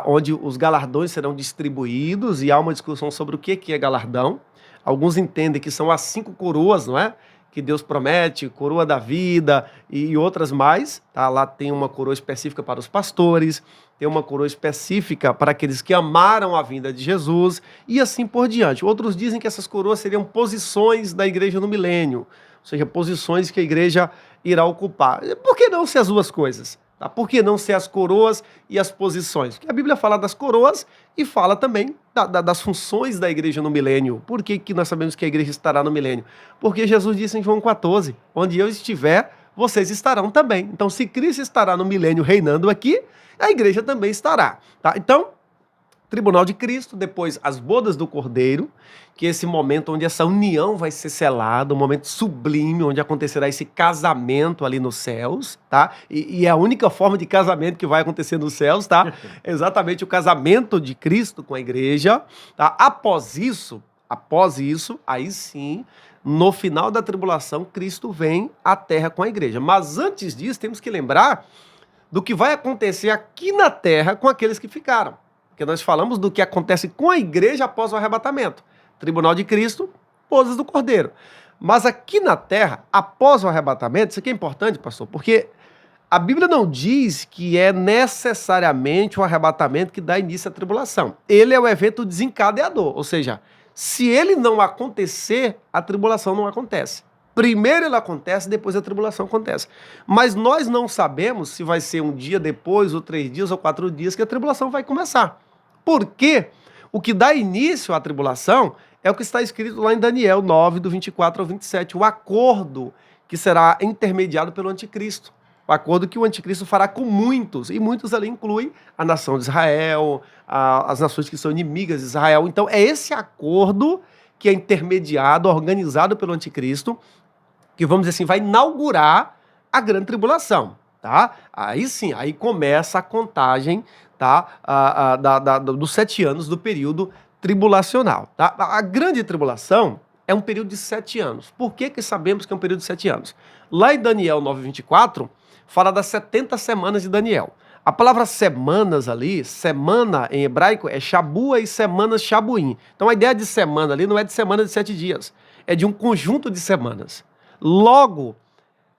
Onde os galardões serão distribuídos e há uma discussão sobre o que é galardão. Alguns entendem que são as 5 coroas, não é? Que Deus promete, coroa da vida e outras mais, tá? Lá tem uma coroa específica para os pastores, tem uma coroa específica para aqueles que amaram a vinda de Jesus e assim por diante. Outros dizem que essas coroas seriam posições da igreja no milênio, ou seja, posições que a igreja irá ocupar. Por que não ser as duas coisas? Tá? Por que não ser as coroas e as posições? Porque a Bíblia fala das coroas e fala também das funções da igreja no milênio. Por que nós sabemos que a igreja estará no milênio? Porque Jesus disse em João 14, onde eu estiver, vocês estarão também. Então, se Cristo estará no milênio reinando aqui, a igreja também estará. Tá? Então, tribunal de Cristo, depois as bodas do Cordeiro, que é esse momento onde essa união vai ser selada, um momento sublime, onde acontecerá esse casamento ali nos céus, tá? E é a única forma de casamento que vai acontecer nos céus, tá? Exatamente o casamento de Cristo com a igreja, tá? Após isso, aí sim, no final da tribulação, Cristo vem à terra com a igreja. Mas antes disso, temos que lembrar do que vai acontecer aqui na terra com aqueles que ficaram. Porque nós falamos do que acontece com a igreja após o arrebatamento. Tribunal de Cristo, bodas do Cordeiro. Mas aqui na terra, após o arrebatamento, isso aqui é importante, pastor, porque a Bíblia não diz que é necessariamente o arrebatamento que dá início à tribulação. Ele é o evento desencadeador, ou seja, se ele não acontecer, a tribulação não acontece. Primeiro ele acontece, depois a tribulação acontece. Mas nós não sabemos se vai ser um dia depois, ou 3 dias, ou 4 dias que a tribulação vai começar. Porque o que dá início à tribulação é o que está escrito lá em Daniel 9, do 24 ao 27, o acordo que será intermediado pelo anticristo. O acordo que o anticristo fará com muitos, e muitos ali incluem a nação de Israel, as nações que são inimigas de Israel. Então é esse acordo que é intermediado, organizado pelo anticristo, que, vamos dizer assim, vai inaugurar a grande tribulação, tá? Aí sim, aí começa a contagem, tá? Dos 7 anos do período tribulacional, tá? A grande tribulação é um período de 7 anos. Por que sabemos que é um período de 7 anos? Lá em Daniel 9:24, fala das 70 semanas de Daniel. A palavra semanas ali, semana em hebraico é shabua e semanas shabuim. Então a ideia de semana ali não é de semana de 7 dias, é de um conjunto de semanas. Logo,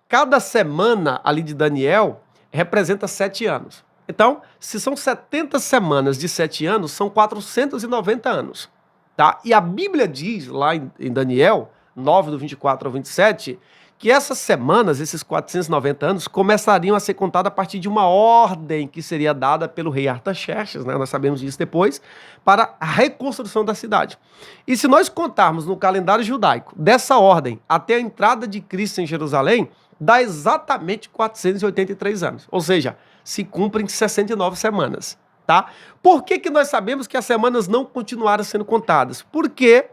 cada semana ali de Daniel representa 7 anos. Então, se são 70 semanas de 7 anos, são 490 anos. Tá? E a Bíblia diz, lá em Daniel 9, do 24 ao 27, que essas semanas, esses 490 anos, começariam a ser contados a partir de uma ordem que seria dada pelo rei Artaxerxes, né? Nós sabemos disso depois, para a reconstrução da cidade. E se nós contarmos no calendário judaico, dessa ordem até a entrada de Cristo em Jerusalém, dá exatamente 483 anos. Ou seja, se cumprem 69 semanas. Tá? Por que nós sabemos que as semanas não continuaram sendo contadas? Porque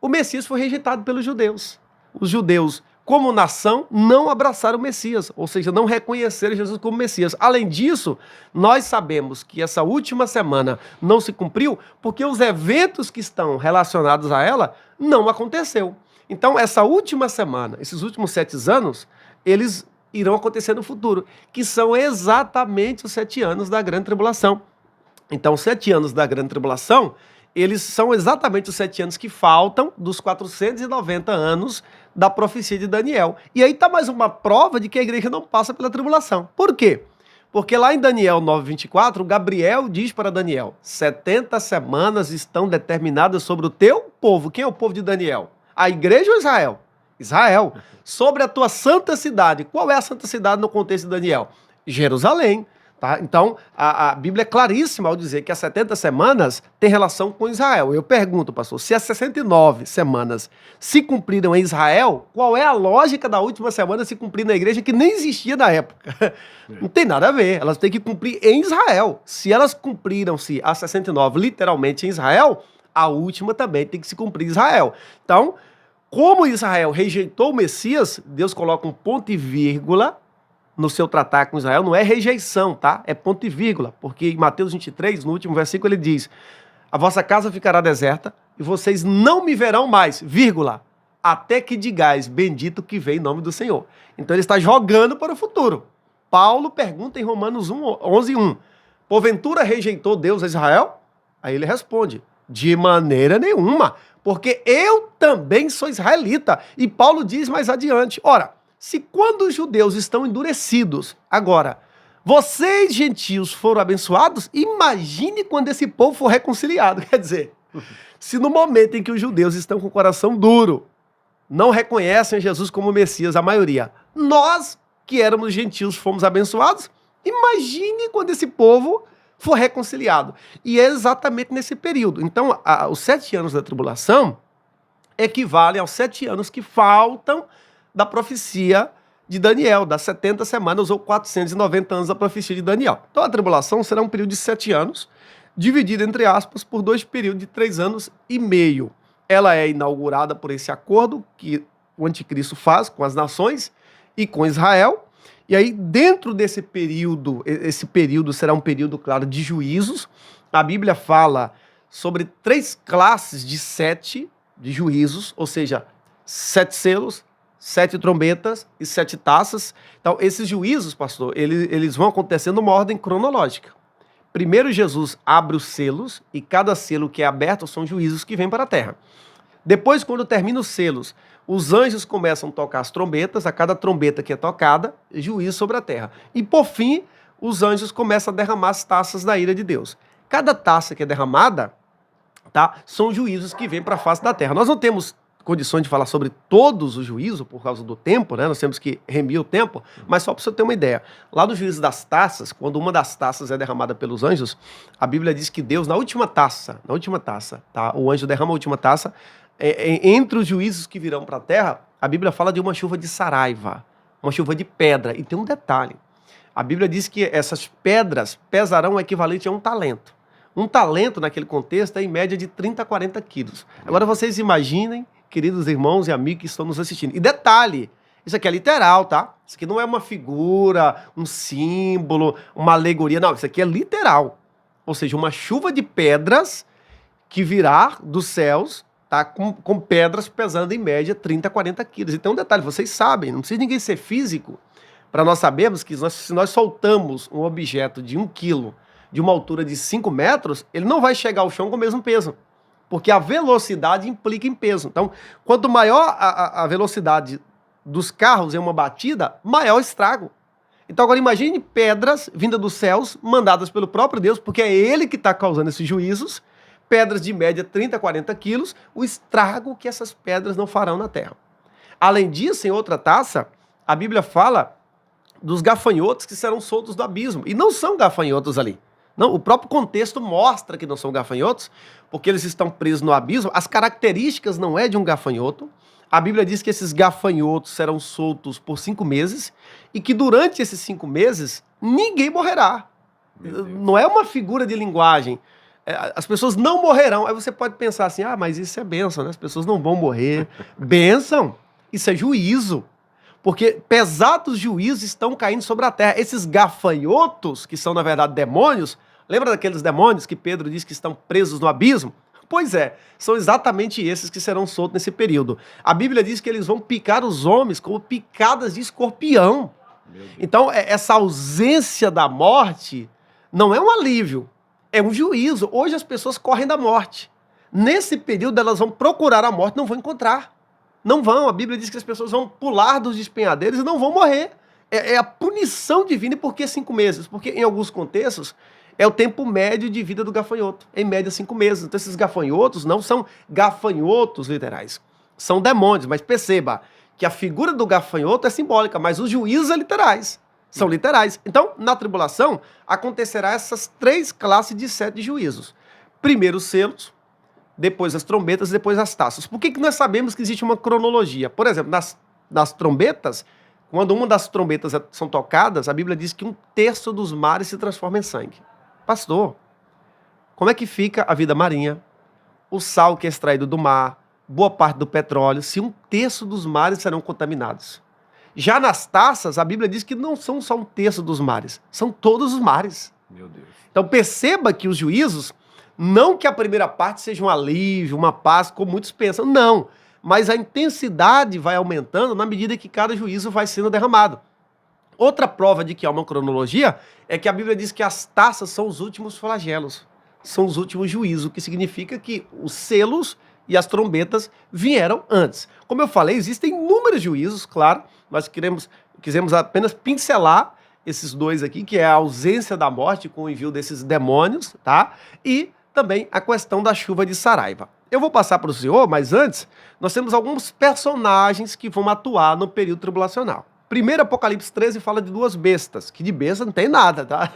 o Messias foi rejeitado pelos judeus. Os judeus, como nação, não abraçaram o Messias, ou seja, não reconheceram Jesus como Messias. Além disso, nós sabemos que essa última semana não se cumpriu porque os eventos que estão relacionados a ela não aconteceu. Então, essa última semana, esses últimos 7 anos, eles irão acontecer no futuro, que são exatamente os 7 anos da grande tribulação. Então, os 7 anos da grande tribulação, eles são exatamente os 7 anos que faltam dos 490 anos da profecia de Daniel. E aí está mais uma prova de que a igreja não passa pela tribulação. Por quê? Porque lá em Daniel 9:24, Gabriel diz para Daniel, 70 semanas estão determinadas sobre o teu povo. Quem é o povo de Daniel? A igreja ou Israel? Israel. Sobre a tua santa cidade. Qual é a santa cidade no contexto de Daniel? Jerusalém. Tá? Então, a Bíblia é claríssima ao dizer que as 70 semanas têm relação com Israel. Eu pergunto, pastor, se as 69 semanas se cumpriram em Israel, qual é a lógica da última semana se cumprir na igreja que nem existia na época? Não tem nada a ver. Elas têm que cumprir em Israel. Se elas cumpriram-se as 69 literalmente em Israel, a última também tem que se cumprir em Israel. Então, como Israel rejeitou o Messias, Deus coloca um ponto e vírgula no seu tratar com Israel não é rejeição, tá? É ponto e vírgula, porque em Mateus 23, no último versículo, ele diz: a vossa casa ficará deserta e vocês não me verão mais, vírgula, até que digais, bendito que vem em nome do Senhor. Então ele está jogando para o futuro. Paulo pergunta em Romanos 11:1, porventura rejeitou Deus a Israel? Aí ele responde, de maneira nenhuma, porque eu também sou israelita. E Paulo diz mais adiante, ora, se quando os judeus estão endurecidos, agora, vocês gentios foram abençoados, imagine quando esse povo for reconciliado. Quer dizer, se no momento em que os judeus estão com o coração duro, não reconhecem Jesus como Messias, a maioria, nós que éramos gentios fomos abençoados, imagine quando esse povo for reconciliado. E é exatamente nesse período. Então, os 7 anos da tribulação equivalem aos 7 anos que faltam da profecia de Daniel, das 70 semanas ou 490 anos da profecia de Daniel. Então, a tribulação será um período de 7 anos, dividido, entre aspas, por 2 períodos de 3 anos e meio. Ela é inaugurada por esse acordo que o anticristo faz com as nações e com Israel. E aí, dentro desse período, esse período será um período, claro, de juízos. A Bíblia fala sobre 3 classes de 7 de juízos, ou seja, 7 selos, 7 trombetas e 7 taças. Então, esses juízos, pastor, eles vão acontecendo numa ordem cronológica. Primeiro, Jesus abre os selos, e cada selo que é aberto são juízos que vêm para a terra. Depois, quando termina os selos, os anjos começam a tocar as trombetas, a cada trombeta que é tocada, juízo sobre a terra. E, por fim, os anjos começam a derramar as taças da ira de Deus. Cada taça que é derramada, tá, são juízos que vêm para a face da terra. Nós não temos condições de falar sobre todos os juízos por causa do tempo, né? Nós temos que remir o tempo, mas só para você ter uma ideia. Lá no juízo das taças, quando uma das taças é derramada pelos anjos, a Bíblia diz que Deus, na última taça, tá? O anjo derrama a última taça, entre os juízos que virão para a terra, a Bíblia fala de uma chuva de saraiva, uma chuva de pedra. E tem um detalhe, a Bíblia diz que essas pedras pesarão o equivalente a um talento. Um talento, naquele contexto, é em média de 30 a 40 quilos. Agora vocês imaginem, queridos irmãos e amigos que estão nos assistindo. E detalhe, isso aqui é literal, tá? Isso aqui não é uma figura, um símbolo, uma alegoria. Não, isso aqui é literal. Ou seja, uma chuva de pedras que virá dos céus, tá? Com pedras pesando em média 30 a 40 quilos. E tem um detalhe, vocês sabem, não precisa ninguém ser físico para nós sabermos que se nós soltamos um objeto de 1 quilo de uma altura de 5 metros, ele não vai chegar ao chão com o mesmo peso. Porque a velocidade implica em peso. Então, quanto maior a velocidade dos carros em uma batida, maior o estrago. Então, agora imagine pedras vindas dos céus, mandadas pelo próprio Deus, porque é Ele que está causando esses juízos, pedras de média 30 a 40 quilos, o estrago que essas pedras não farão na terra. Além disso, em outra taça, a Bíblia fala dos gafanhotos que serão soltos do abismo. E não são gafanhotos ali. Não, o próprio contexto mostra que não são gafanhotos, porque eles estão presos no abismo. As características não é de um gafanhoto. A Bíblia diz que esses gafanhotos serão soltos por 5 meses e que durante esses 5 meses ninguém morrerá. Não é uma figura de linguagem. As pessoas não morrerão. Aí você pode pensar assim, mas isso é bênção, né? As pessoas não vão morrer. Bênção? Isso é juízo. Porque pesados juízos estão caindo sobre a terra. Esses gafanhotos, que são na verdade demônios, lembra daqueles demônios que Pedro diz que estão presos no abismo? Pois é, são exatamente esses que serão soltos nesse período. A Bíblia diz que eles vão picar os homens como picadas de escorpião. Então, essa ausência da morte não é um alívio, é um juízo. Hoje as pessoas correm da morte. Nesse período elas vão procurar a morte, não vão encontrar. Não vão, a Bíblia diz que as pessoas vão pular dos despenhadeiros e não vão morrer. É a punição divina. E por que 5 meses? Porque em alguns contextos é o tempo médio de vida do gafanhoto. Em média 5 meses. Então esses gafanhotos não são gafanhotos literais. São demônios. Mas perceba que a figura do gafanhoto é simbólica, mas os juízos são literais. São literais. Então, na tribulação, acontecerá essas 3 classes de 7 juízos. Primeiro os selos, depois as trombetas e depois as taças. Por que nós sabemos que existe uma cronologia? Por exemplo, nas trombetas, quando uma das trombetas são tocadas, a Bíblia diz que 1/3 dos mares se transforma em sangue. Pastor, como é que fica a vida marinha, o sal que é extraído do mar, boa parte do petróleo, se 1/3 dos mares serão contaminados? Já nas taças, a Bíblia diz que não são só um terço dos mares, são todos os mares. Meu Deus. Então perceba que os juízos, não que a primeira parte seja um alívio, uma paz, como muitos pensam, não. Mas a intensidade vai aumentando na medida que cada juízo vai sendo derramado. Outra prova de que há uma cronologia é que a Bíblia diz que as taças são os últimos flagelos, são os últimos juízos, o que significa que os selos e as trombetas vieram antes. Como eu falei, existem inúmeros juízos, claro, nós quisemos apenas pincelar esses dois aqui, que é a ausência da morte com o envio desses demônios, tá? E também a questão da chuva de Saraiva. Eu vou passar para o senhor, mas antes, nós temos alguns personagens que vão atuar no período tribulacional. Primeiro, Apocalipse 13 fala de duas bestas, que de besta não tem nada, tá?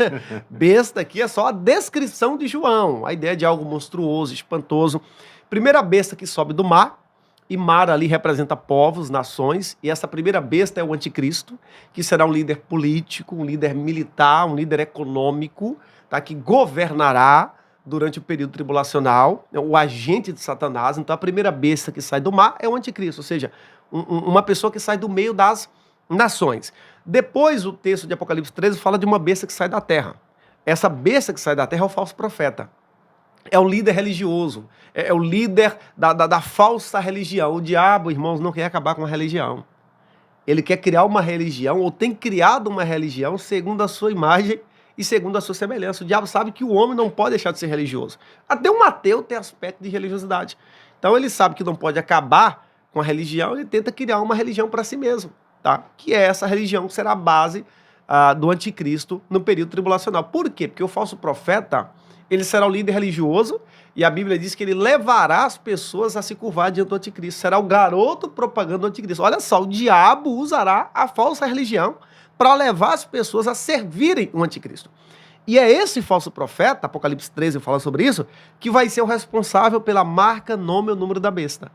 Besta aqui é só a descrição de João, a ideia de algo monstruoso, espantoso. Primeira besta que sobe do mar, e mar ali representa povos, nações, e essa primeira besta é o anticristo, que será um líder político, um líder militar, um líder econômico, tá? Que governará durante o período tribulacional, o agente de Satanás. Então a primeira besta que sai do mar é o anticristo, ou seja, uma pessoa que sai do meio das nações. Depois o texto de Apocalipse 13 fala de uma besta que sai da terra. Essa besta que sai da terra é o falso profeta. É o líder religioso, é o líder da falsa religião. O diabo, irmãos, não quer acabar com a religião. Ele quer criar uma religião, ou tem criado uma religião segundo a sua imagem e segundo a sua semelhança. O diabo sabe que o homem não pode deixar de ser religioso. Até um ateu tem aspecto de religiosidade. Então ele sabe que não pode acabar com a religião, ele tenta criar uma religião para si mesmo, tá? Que é essa religião que será a base do anticristo no período tribulacional. Por quê? Porque o falso profeta, ele será o líder religioso, e a Bíblia diz que ele levará as pessoas a se curvar diante do anticristo. Será o garoto propaganda do anticristo. Olha só, o diabo usará a falsa religião para levar as pessoas a servirem o anticristo. E é esse falso profeta, Apocalipse 13 fala sobre isso, que vai ser o responsável pela marca, nome ou número da besta.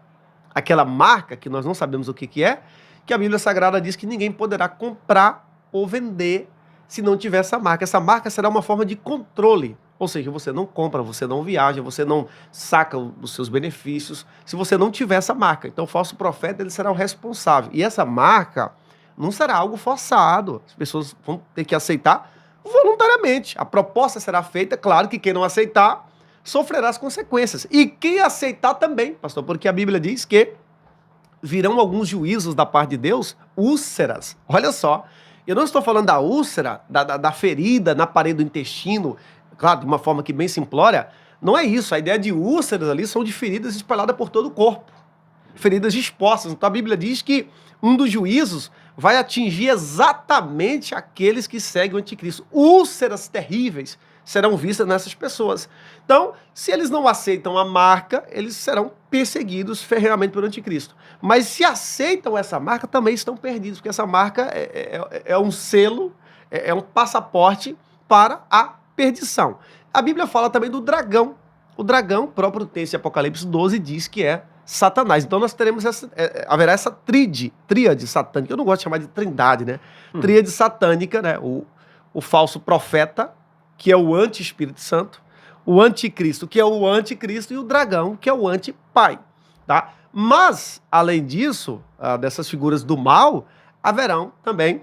Aquela marca, que nós não sabemos o que é, que a Bíblia Sagrada diz que ninguém poderá comprar ou vender se não tiver essa marca. Essa marca será uma forma de controle. Ou seja, você não compra, você não viaja, você não saca os seus benefícios se você não tiver essa marca. Então o falso profeta, ele será o responsável. E essa marca não será algo forçado. As pessoas vão ter que aceitar voluntariamente. A proposta será feita, claro que quem não aceitar sofrerá as consequências. E quem aceitar também, pastor, porque a Bíblia diz que virão alguns juízos da parte de Deus, úlceras. Olha só, eu não estou falando da úlcera, da ferida na parede do intestino, claro, de uma forma que bem simplória, não é isso. A ideia de úlceras ali são de feridas espalhadas por todo o corpo, feridas expostas. Então a Bíblia diz que um dos juízos vai atingir exatamente aqueles que seguem o anticristo. Úlceras terríveis serão vistas nessas pessoas. Então, se eles não aceitam a marca, eles serão perseguidos ferreamente pelo anticristo. Mas se aceitam essa marca, também estão perdidos, porque essa marca é um selo, é um passaporte para a perdição. A Bíblia fala também do dragão. O dragão, próprio texto de Apocalipse 12, diz que é Satanás. Então nós teremos haverá essa tríade satânica. Eu não gosto de chamar de trindade, né? Tríade satânica, né? O falso profeta, que é o anti-Espírito Santo, o anticristo, que é o anticristo, e o dragão, que é o antipai, tá? Mas, além disso, dessas figuras do mal, haverão também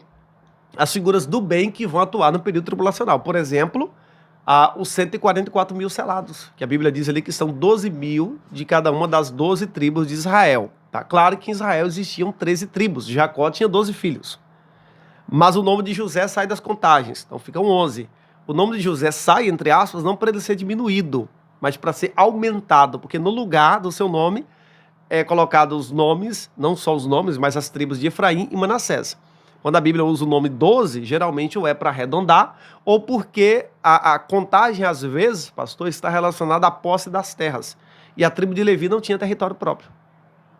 as figuras do bem que vão atuar no período tribulacional. Por exemplo, os 144 mil selados, que a Bíblia diz ali que são 12 mil de cada uma das 12 tribos de Israel. Tá? Claro que em Israel existiam 13 tribos, Jacó tinha 12 filhos. Mas o nome de José sai das contagens, então ficam 11. O nome de José sai, entre aspas, não para ele ser diminuído, mas para ser aumentado, porque no lugar do seu nome é colocado os nomes, não só os nomes, mas as tribos de Efraim e Manassés. Quando a Bíblia usa o nome 12, geralmente ou é para arredondar, ou porque a contagem, às vezes, pastor, está relacionada à posse das terras. E a tribo de Levi não tinha território próprio.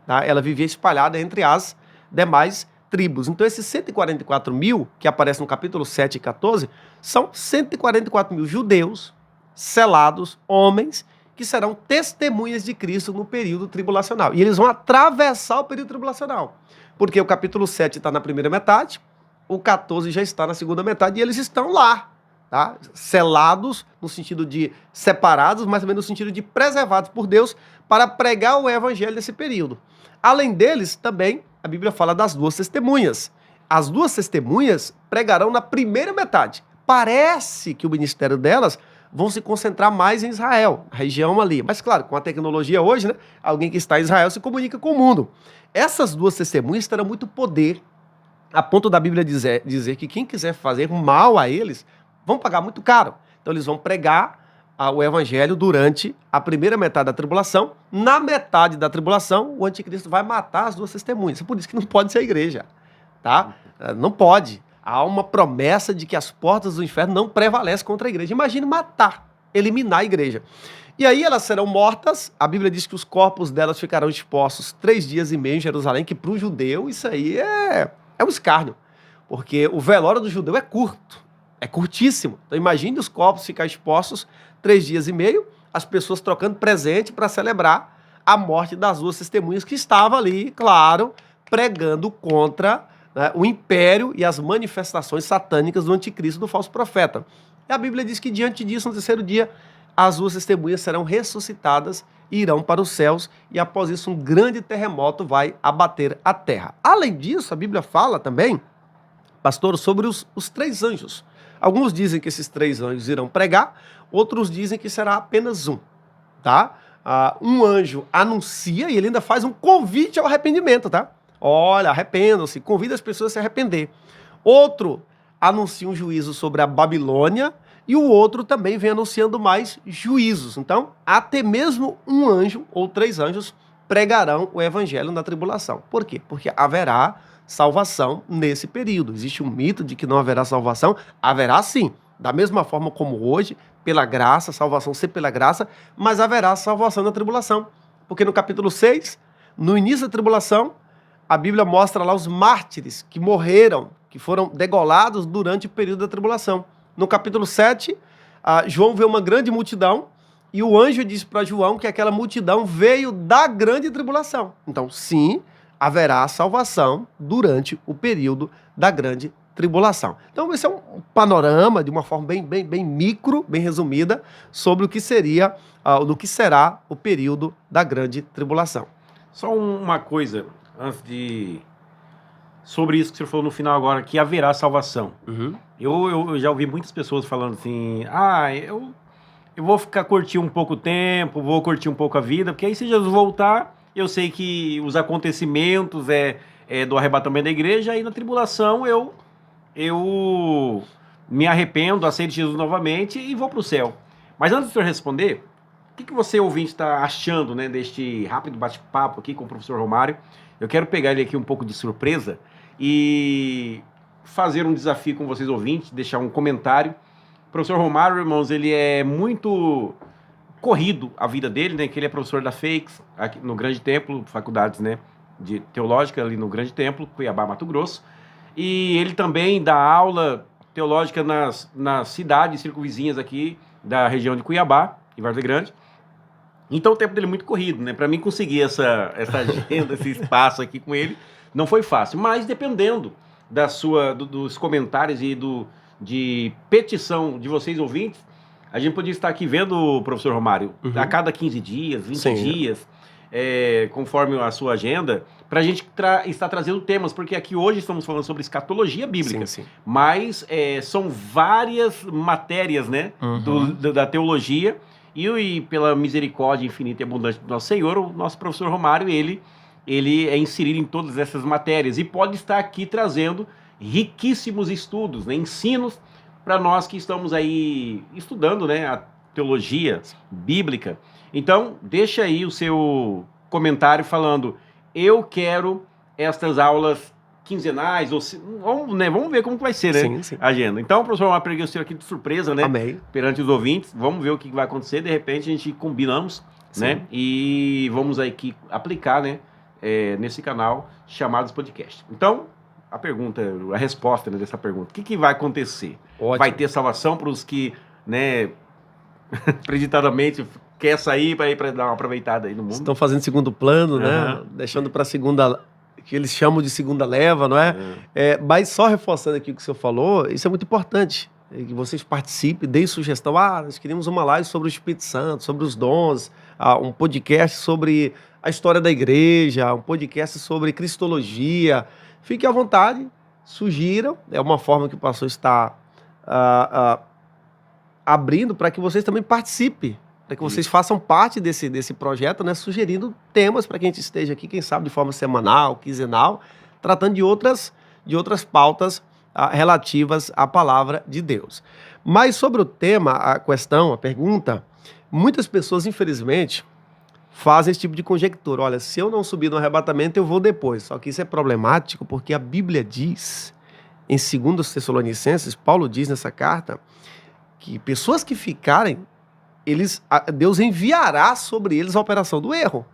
Tá? Ela vivia espalhada entre as demais tribos. Então, esses 144 mil, que aparecem no capítulo 7 e 14, são 144 mil judeus, selados, homens, que serão testemunhas de Cristo no período tribulacional. E eles vão atravessar o período tribulacional. Porque o capítulo 7 está na primeira metade, o 14 já está na segunda metade, e eles estão lá, tá? Selados, no sentido de separados, mas também no sentido de preservados por Deus, para pregar o evangelho nesse período. Além deles, também, a Bíblia fala das duas testemunhas. as duas testemunhas pregarão na primeira metade. Parece que o ministério delas vão se concentrar mais em Israel, a região ali. Mas claro, com a tecnologia hoje, né, alguém que está em Israel se comunica com o mundo. Essas duas testemunhas terão muito poder, a ponto da Bíblia dizer que quem quiser fazer mal a eles, vão pagar muito caro. Então eles vão pregar o evangelho durante a primeira metade da tribulação. Na metade da tribulação, o anticristo vai matar as duas testemunhas. É por isso que não pode ser a igreja, tá? Não pode. Há uma promessa de que as portas do inferno não prevalecem contra a igreja. Imagine matar, eliminar a igreja. E aí elas serão mortas. A Bíblia diz que os corpos delas ficarão expostos 3 dias e meio em Jerusalém, que para o judeu isso aí é um escárnio, porque o velório do judeu é curto, é curtíssimo. Então imagine os corpos ficar expostos 3 dias e meio, as pessoas trocando presente para celebrar a morte das duas testemunhas que estavam ali, claro, pregando contra, né, o império e as manifestações satânicas do anticristo, do falso profeta. E a Bíblia diz que diante disso, no terceiro dia, as duas testemunhas serão ressuscitadas e irão para os céus, e após isso um grande terremoto vai abater a terra. Além disso, a Bíblia fala também, pastor, sobre os 3 anjos. Alguns dizem que esses 3 anjos irão pregar, outros dizem que será apenas um, tá? Um anjo anuncia e ele ainda faz um convite ao arrependimento, tá? Olha, arrependam-se, convida as pessoas a se arrepender. Outro anuncia um juízo sobre a Babilônia e o outro também vem anunciando mais juízos. Então, até mesmo um anjo ou 3 anjos pregarão o evangelho na tribulação. Por quê? Porque haverá salvação nesse período. Existe um mito de que não haverá salvação. Haverá sim, da mesma forma como hoje, pela graça, salvação sempre pela graça, mas haverá salvação na tribulação. Porque no capítulo 6, no início da tribulação, a Bíblia mostra lá os mártires que morreram, que foram degolados durante o período da tribulação. No capítulo 7, João vê uma grande multidão e o anjo diz para João que aquela multidão veio da grande tribulação. Então, sim, haverá salvação durante o período da grande tribulação. Então, esse é um panorama, de uma forma bem micro, bem resumida, sobre o que seria, do que será o período da grande tribulação. Só uma coisa, antes de... sobre isso que você falou no final agora, que haverá salvação. Uhum. Eu já ouvi muitas pessoas falando assim, eu vou ficar curtir um pouco o tempo, vou curtir um pouco a vida, porque aí se Jesus voltar, eu sei que os acontecimentos do arrebatamento da igreja, aí na tribulação eu me arrependo, aceito Jesus novamente e vou para o céu. Mas antes de eu responder, o que você, ouvinte, está achando, né, deste rápido bate-papo aqui com o professor Romário? Eu quero pegar ele aqui um pouco de surpresa e fazer um desafio com vocês, ouvintes, deixar um comentário. O professor Romário, irmãos, ele é muito corrido a vida dele, né? Que ele é professor da FEIX, aqui no Grande Templo, faculdades, né, de teológica ali no Grande Templo, Cuiabá, Mato Grosso. E ele também dá aula teológica nas cidades circunvizinhas aqui da região de Cuiabá, em Várzea Grande. Então o tempo dele é muito corrido, né? Para mim conseguir essa agenda, esse espaço aqui com ele, não foi fácil. Mas dependendo dos comentários e de petição de vocês ouvintes, a gente podia estar aqui vendo o professor Romário a cada 15 dias, 20 Sim. dias, conforme a sua agenda, para a gente estar trazendo temas, porque aqui hoje estamos falando sobre escatologia bíblica, Sim. mas são várias matérias, né, da teologia, e pela misericórdia infinita e abundante do nosso Senhor, o nosso professor Romário, ele é inserido em todas essas matérias e pode estar aqui trazendo riquíssimos estudos, né, ensinos para nós que estamos aí estudando, né, a teologia bíblica. Então, deixa aí o seu comentário falando, eu quero estas aulas quinzenais, vamos ver como que vai ser, né, Sim. a agenda. Então, professor, eu peguei o senhor aqui de surpresa, né, Amém. perante os ouvintes, vamos ver o que vai acontecer, de repente a gente combinamos, né, e vamos aqui aplicar, né, nesse canal Chamados Podcast. Então, a resposta, né, dessa pergunta, o que vai acontecer? Ótimo. Vai ter salvação para os que, né, acreditadamente quer sair para ir para dar uma aproveitada aí no mundo? Estão fazendo segundo plano, né? Deixando para a segunda, que eles chamam de segunda leva, não é? Mas só reforçando aqui o que o senhor falou, isso é muito importante, que vocês participem, deem sugestão. Nós queríamos uma live sobre o Espírito Santo, sobre os dons, um podcast sobre a história da igreja, um podcast sobre cristologia. Fique à vontade, sugiram, é uma forma que o pastor está abrindo para que vocês também participem, para que vocês façam parte desse projeto, né, sugerindo temas para que a gente esteja aqui, quem sabe de forma semanal, quinzenal, tratando de outras pautas relativas à palavra de Deus. Mas sobre o tema, a questão, a pergunta, muitas pessoas, infelizmente, fazem esse tipo de conjectura. Olha, se eu não subir no arrebatamento, eu vou depois. Só que isso é problemático porque a Bíblia diz, em 2 Tessalonicenses, Paulo diz nessa carta, que pessoas que ficarem, Deus enviará sobre eles a operação do erro.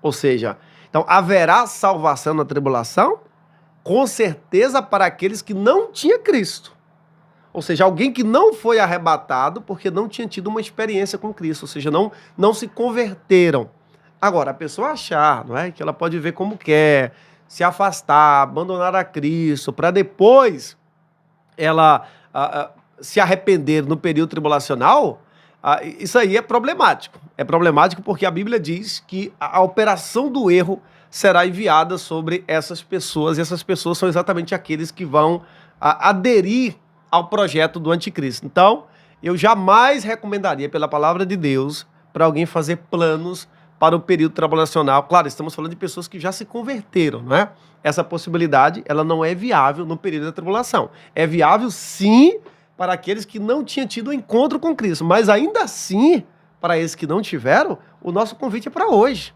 Ou seja, então haverá salvação na tribulação, com certeza para aqueles que não tinham Cristo. Ou seja, alguém que não foi arrebatado porque não tinha tido uma experiência com Cristo, ou seja, não se converteram. Agora, a pessoa achar, não é, que ela pode ver como quer, se afastar, abandonar a Cristo, para depois ela se arrepender no período tribulacional, isso aí é problemático. É problemático porque a Bíblia diz que a operação do erro será enviada sobre essas pessoas, e essas pessoas são exatamente aqueles que vão aderir ao projeto do anticristo. Então, eu jamais recomendaria, pela palavra de Deus, para alguém fazer planos para o período tribulacional. Claro, estamos falando de pessoas que já se converteram, não é? Essa possibilidade, ela não é viável no período da tribulação. É viável, sim, para aqueles que não tinham tido um encontro com Cristo, mas ainda assim, para esses que não tiveram, o nosso convite é para hoje.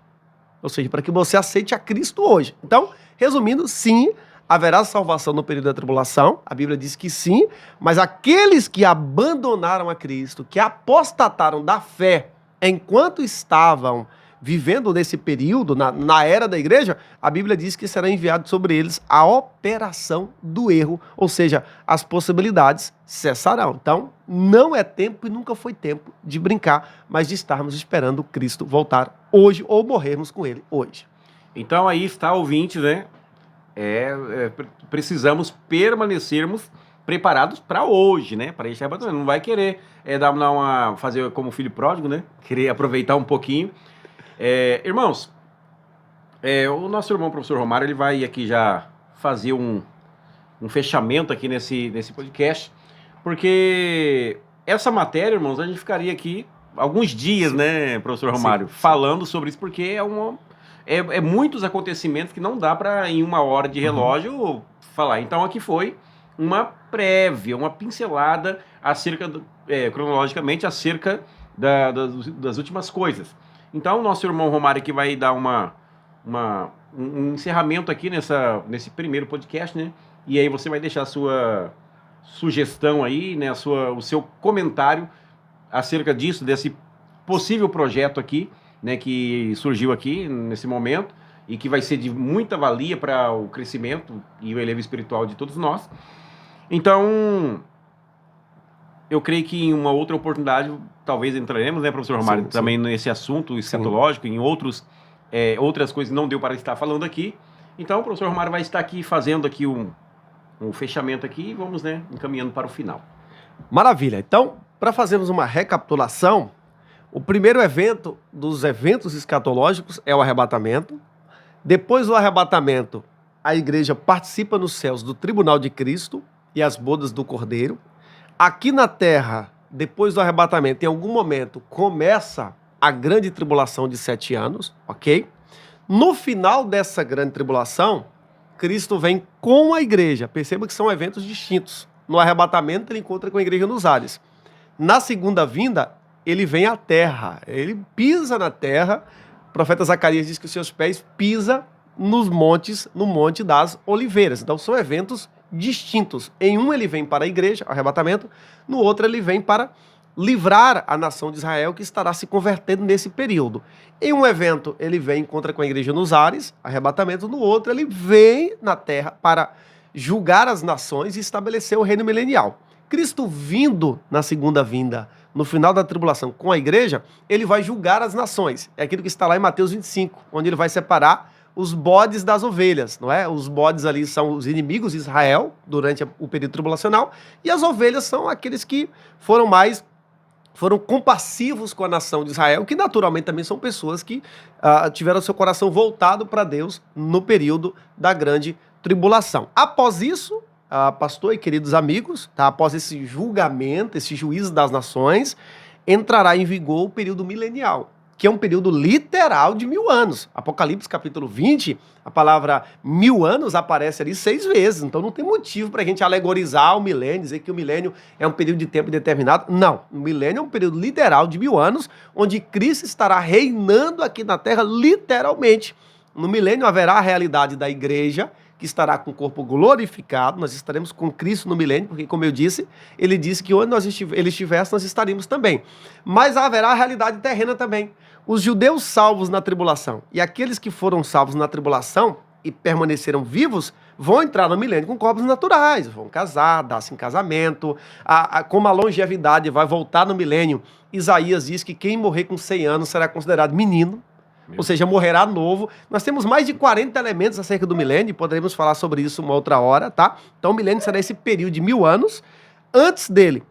Ou seja, para que você aceite a Cristo hoje. Então, resumindo, sim, haverá salvação no período da tribulação, a Bíblia diz que sim, mas aqueles que abandonaram a Cristo, que apostataram da fé enquanto estavam vivendo nesse período, na era da igreja, a Bíblia diz que será enviado sobre eles a operação do erro, ou seja, as possibilidades cessarão. Então, não é tempo e nunca foi tempo de brincar, mas de estarmos esperando Cristo voltar hoje ou morrermos com ele hoje. Então aí está, ouvinte, né? Precisamos permanecermos preparados para hoje, né? Para este arrebatamento. Não vai querer fazer como filho pródigo, né? Querer aproveitar um pouquinho. Irmãos, o nosso irmão professor Romário, ele vai aqui já fazer um fechamento aqui nesse podcast, porque essa matéria, irmãos, a gente ficaria aqui alguns dias, sim, né, professor Romário, sim, falando sobre isso, porque é muitos acontecimentos que não dá para, em uma hora de relógio, falar. Então aqui foi uma prévia, uma pincelada cronologicamente acerca das últimas coisas. Então o nosso irmão Romário aqui vai dar um encerramento aqui nesse primeiro podcast, né? E aí você vai deixar a sua sugestão aí, né? O seu comentário acerca disso, desse possível projeto aqui, né, que surgiu aqui nesse momento e que vai ser de muita valia para o crescimento e o elevo espiritual de todos nós. Então, eu creio que em uma outra oportunidade, talvez entraremos, né, professor Romário, sim, também nesse assunto escatológico, sim, em outras coisas que não deu para estar falando aqui. Então, o professor Romário vai estar aqui fazendo aqui um fechamento aqui e vamos, né, encaminhando para o final. Maravilha. Então, para fazermos uma recapitulação, o primeiro evento dos eventos escatológicos é o arrebatamento. Depois do arrebatamento, a igreja participa nos céus do tribunal de Cristo e as bodas do Cordeiro. Aqui na terra, depois do arrebatamento, em algum momento, começa a grande tribulação de 7 anos, ok? No final dessa grande tribulação, Cristo vem com a igreja. Perceba que são eventos distintos. No arrebatamento, ele encontra com a igreja nos ares. Na segunda vinda, ele vem à terra, ele pisa na terra. O profeta Zacarias diz que os seus pés pisam no Monte das Oliveiras. Então são eventos distintos. Em um ele vem para a igreja, arrebatamento, no outro ele vem para livrar a nação de Israel que estará se convertendo nesse período. Em um evento ele vem e encontra com a igreja nos ares, arrebatamento, no outro ele vem na terra para julgar as nações e estabelecer o reino milenial. Cristo vindo na segunda vinda, no final da tribulação com a igreja, ele vai julgar as nações. É aquilo que está lá em Mateus 25, onde ele vai separar os bodes das ovelhas, não é? Os bodes ali são os inimigos de Israel durante o período tribulacional, e as ovelhas são aqueles que foram compassivos com a nação de Israel, que naturalmente também são pessoas que tiveram seu coração voltado para Deus no período da grande tribulação. Após isso, pastor e queridos amigos, tá? Após esse julgamento, esse juízo das nações, entrará em vigor o período milenial, que é um período literal de 1000 anos. Apocalipse capítulo 20, a palavra 1000 anos aparece ali 6 vezes, então não tem motivo para a gente alegorizar o milênio, dizer que o milênio é um período de tempo determinado. Não, o milênio é um período literal de 1000 anos, onde Cristo estará reinando aqui na Terra literalmente. No milênio haverá a realidade da igreja, que estará com o corpo glorificado, nós estaremos com Cristo no milênio, porque, como eu disse, ele disse que onde ele estivesse, nós estaremos também. Mas haverá a realidade terrena também. Os judeus salvos na tribulação e aqueles que foram salvos na tribulação e permaneceram vivos, vão entrar no milênio com corpos naturais, vão casar, dar-se em casamento, como a longevidade vai voltar no milênio, Isaías diz que quem morrer com 100 anos será considerado menino, ou seja, morrerá novo. Nós temos mais de 40 elementos acerca do milênio, e poderemos falar sobre isso uma outra hora, tá? Então o milênio será esse período de 1000 anos. Antes dele,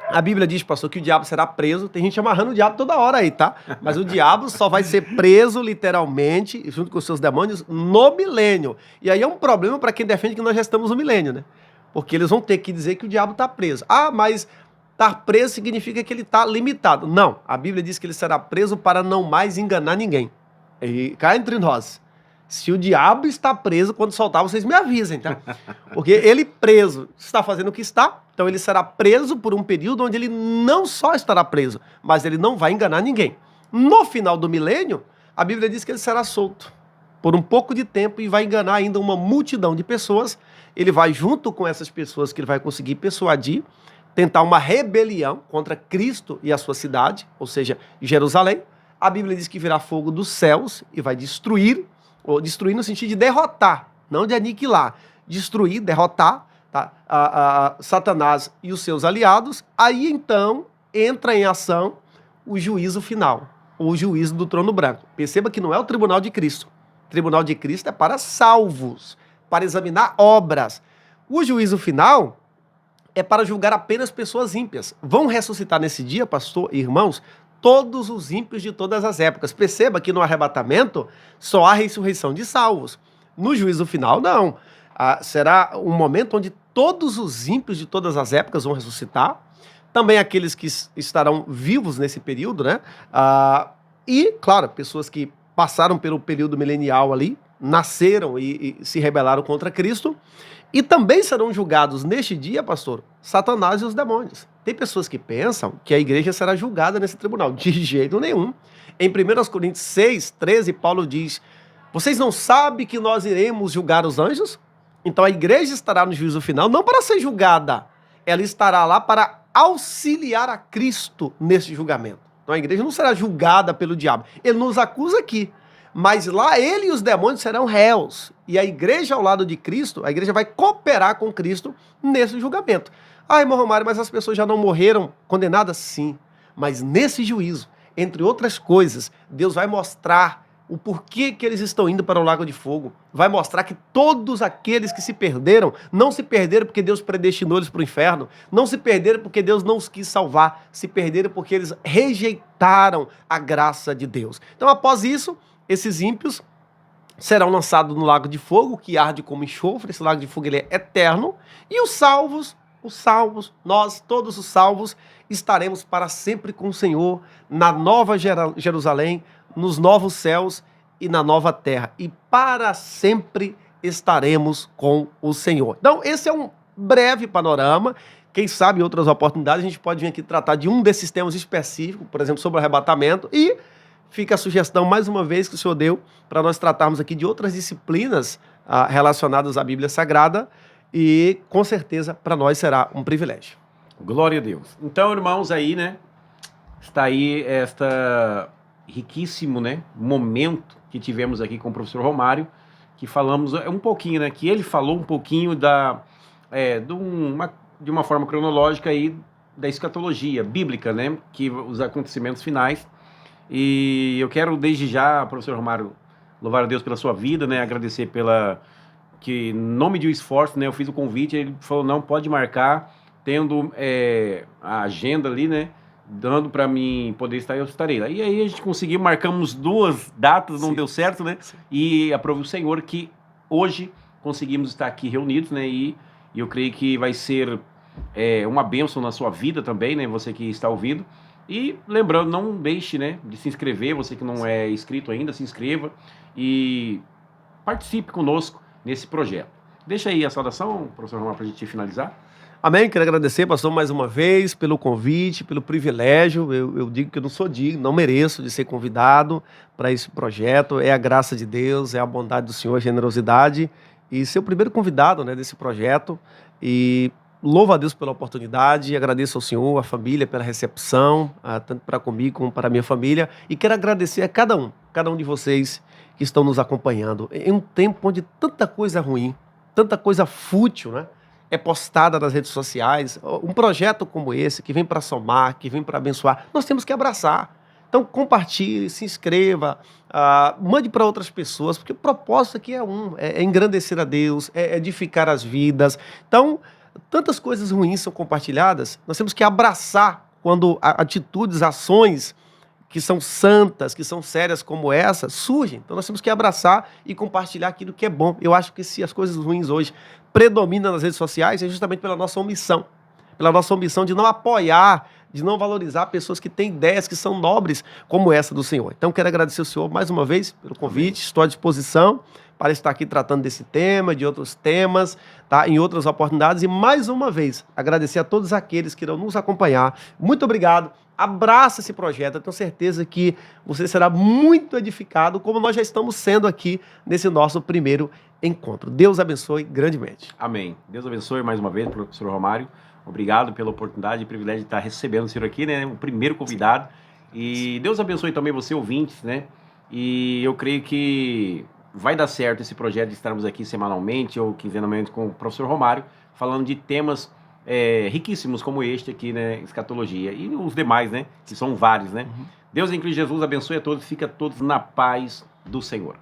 a Bíblia diz, pastor, que o diabo será preso. Tem gente amarrando o diabo toda hora aí, tá? Mas o diabo só vai ser preso, literalmente, junto com os seus demônios, no milênio. E aí é um problema para quem defende que nós já estamos no milênio, né? Porque eles vão ter que dizer que o diabo está preso. Ah, mas estar preso significa que ele está limitado. Não, a Bíblia diz que ele será preso para não mais enganar ninguém. E cá entre nós, se o diabo está preso, quando soltar, vocês me avisem, tá? Porque ele preso está fazendo o que está, então ele será preso por um período onde ele não só estará preso, mas ele não vai enganar ninguém. No final do milênio, a Bíblia diz que ele será solto por um pouco de tempo e vai enganar ainda uma multidão de pessoas. Ele vai, junto com essas pessoas que ele vai conseguir persuadir, tentar uma rebelião contra Cristo e a sua cidade, ou seja, Jerusalém. A Bíblia diz que virá fogo dos céus e vai destruir, ou destruir no sentido de derrotar, não de aniquilar, destruir, derrotar, tá? Satanás e os seus aliados. Aí então entra em ação o juízo final, o juízo do trono branco. Perceba que não é o tribunal de Cristo. O tribunal de Cristo é para salvos, para examinar obras. O juízo final é para julgar apenas pessoas ímpias. Vão ressuscitar nesse dia, pastor e irmãos, todos os ímpios de todas as épocas. Perceba que no arrebatamento só há ressurreição de salvos. No juízo final, não. Será um momento onde todos os ímpios de todas as épocas vão ressuscitar. Também aqueles que estarão vivos nesse período, né? E, claro, pessoas que passaram pelo período milenial ali, nasceram e se rebelaram contra Cristo. E também serão julgados neste dia, pastor, Satanás e os demônios. Tem pessoas que pensam que a igreja será julgada nesse tribunal. De jeito nenhum. Em 1 Coríntios 6, 13, Paulo diz: vocês não sabem que nós iremos julgar os anjos? Então a igreja estará no juízo final não para ser julgada. Ela estará lá para auxiliar a Cristo nesse julgamento. Então a igreja não será julgada pelo diabo. Ele nos acusa aqui. Mas lá ele e os demônios serão réus. E a igreja ao lado de Cristo, a igreja vai cooperar com Cristo nesse julgamento. Ah, irmão Romário, mas as pessoas já não morreram condenadas? Sim. Mas nesse juízo, entre outras coisas, Deus vai mostrar o porquê que eles estão indo para o lago de fogo. Vai mostrar que todos aqueles que se perderam, não se perderam porque Deus predestinou eles para o inferno, não se perderam porque Deus não os quis salvar, se perderam porque eles rejeitaram a graça de Deus. Então, após isso, esses ímpios serão lançados no lago de fogo, que arde como enxofre. Esse lago de fogo ele é eterno. E os salvos, nós, todos os salvos, estaremos para sempre com o Senhor, na nova Jerusalém, nos novos céus e na nova terra. E para sempre estaremos com o Senhor. Então, esse é um breve panorama. Quem sabe em outras oportunidades a gente pode vir aqui tratar de um desses temas específicos, por exemplo, sobre o arrebatamento. E fica a sugestão, mais uma vez, que o senhor deu para nós tratarmos aqui de outras disciplinas relacionadas à Bíblia Sagrada, e com certeza para nós será um privilégio. Glória a Deus. Então, irmãos, aí, né, está aí riquíssimo, né, momento que tivemos aqui com o professor Romário, que falamos um pouquinho, né, que ele falou um pouquinho de uma forma cronológica aí da escatologia bíblica, né, que os acontecimentos finais. E eu quero desde já, professor Romário, louvar a Deus pela sua vida, né? Agradecer que não mediu esforço, né? Eu fiz o convite, ele falou, não, pode marcar, tendo a agenda ali, né? Dando para mim poder estar, eu estarei lá. E aí a gente conseguiu, marcamos 2 datas, não deu certo, né? Sim. E aprove o Senhor que hoje conseguimos estar aqui reunidos, né? E eu creio que vai ser uma bênção na sua vida também, né? Você que está ouvindo. E lembrando, não deixe, né, de se inscrever, você que não é inscrito ainda, se inscreva e participe conosco nesse projeto. Deixa aí a saudação, professor Romar, para a gente finalizar. Amém, quero agradecer, pastor, mais uma vez, pelo convite, pelo privilégio. Eu digo que eu não sou digno, não mereço de ser convidado para esse projeto. É a graça de Deus, é a bondade do Senhor, a generosidade. E ser o primeiro convidado, né, desse projeto. E louvo a Deus pela oportunidade, agradeço ao Senhor, à família, pela recepção, tanto para comigo como para a minha família. E quero agradecer a cada um de vocês que estão nos acompanhando. Em um tempo onde tanta coisa ruim, tanta coisa fútil, né, é postada nas redes sociais, um projeto como esse, que vem para somar, que vem para abençoar, nós temos que abraçar. Então compartilhe, se inscreva, mande para outras pessoas, porque o propósito aqui é engrandecer a Deus, é edificar as vidas. Então, tantas coisas ruins são compartilhadas, nós temos que abraçar quando atitudes, ações que são santas, que são sérias como essa, surgem. Então nós temos que abraçar e compartilhar aquilo que é bom. Eu acho que se as coisas ruins hoje predominam nas redes sociais, é justamente pela nossa omissão de não apoiar, de não valorizar pessoas que têm ideias que são nobres como essa do Senhor. Então quero agradecer ao Senhor mais uma vez pelo convite, estou à disposição para estar aqui tratando desse tema, de outros temas, tá? Em outras oportunidades, e mais uma vez agradecer a todos aqueles que irão nos acompanhar. Muito obrigado, abraça esse projeto, eu tenho certeza que você será muito edificado, como nós já estamos sendo aqui nesse nosso primeiro encontro. Deus abençoe grandemente. Amém. Deus abençoe mais uma vez, professor Romário. Obrigado pela oportunidade e privilégio de estar recebendo o senhor aqui, né? O primeiro convidado. E Deus abençoe também você, ouvintes, né? E eu creio que vai dar certo esse projeto de estarmos aqui semanalmente ou quinzenalmente com o professor Romário, falando de temas riquíssimos como este aqui, né? Escatologia. E os demais, né? Que são vários, né? Deus em Cristo Jesus abençoe a todos. Fica todos na paz do Senhor.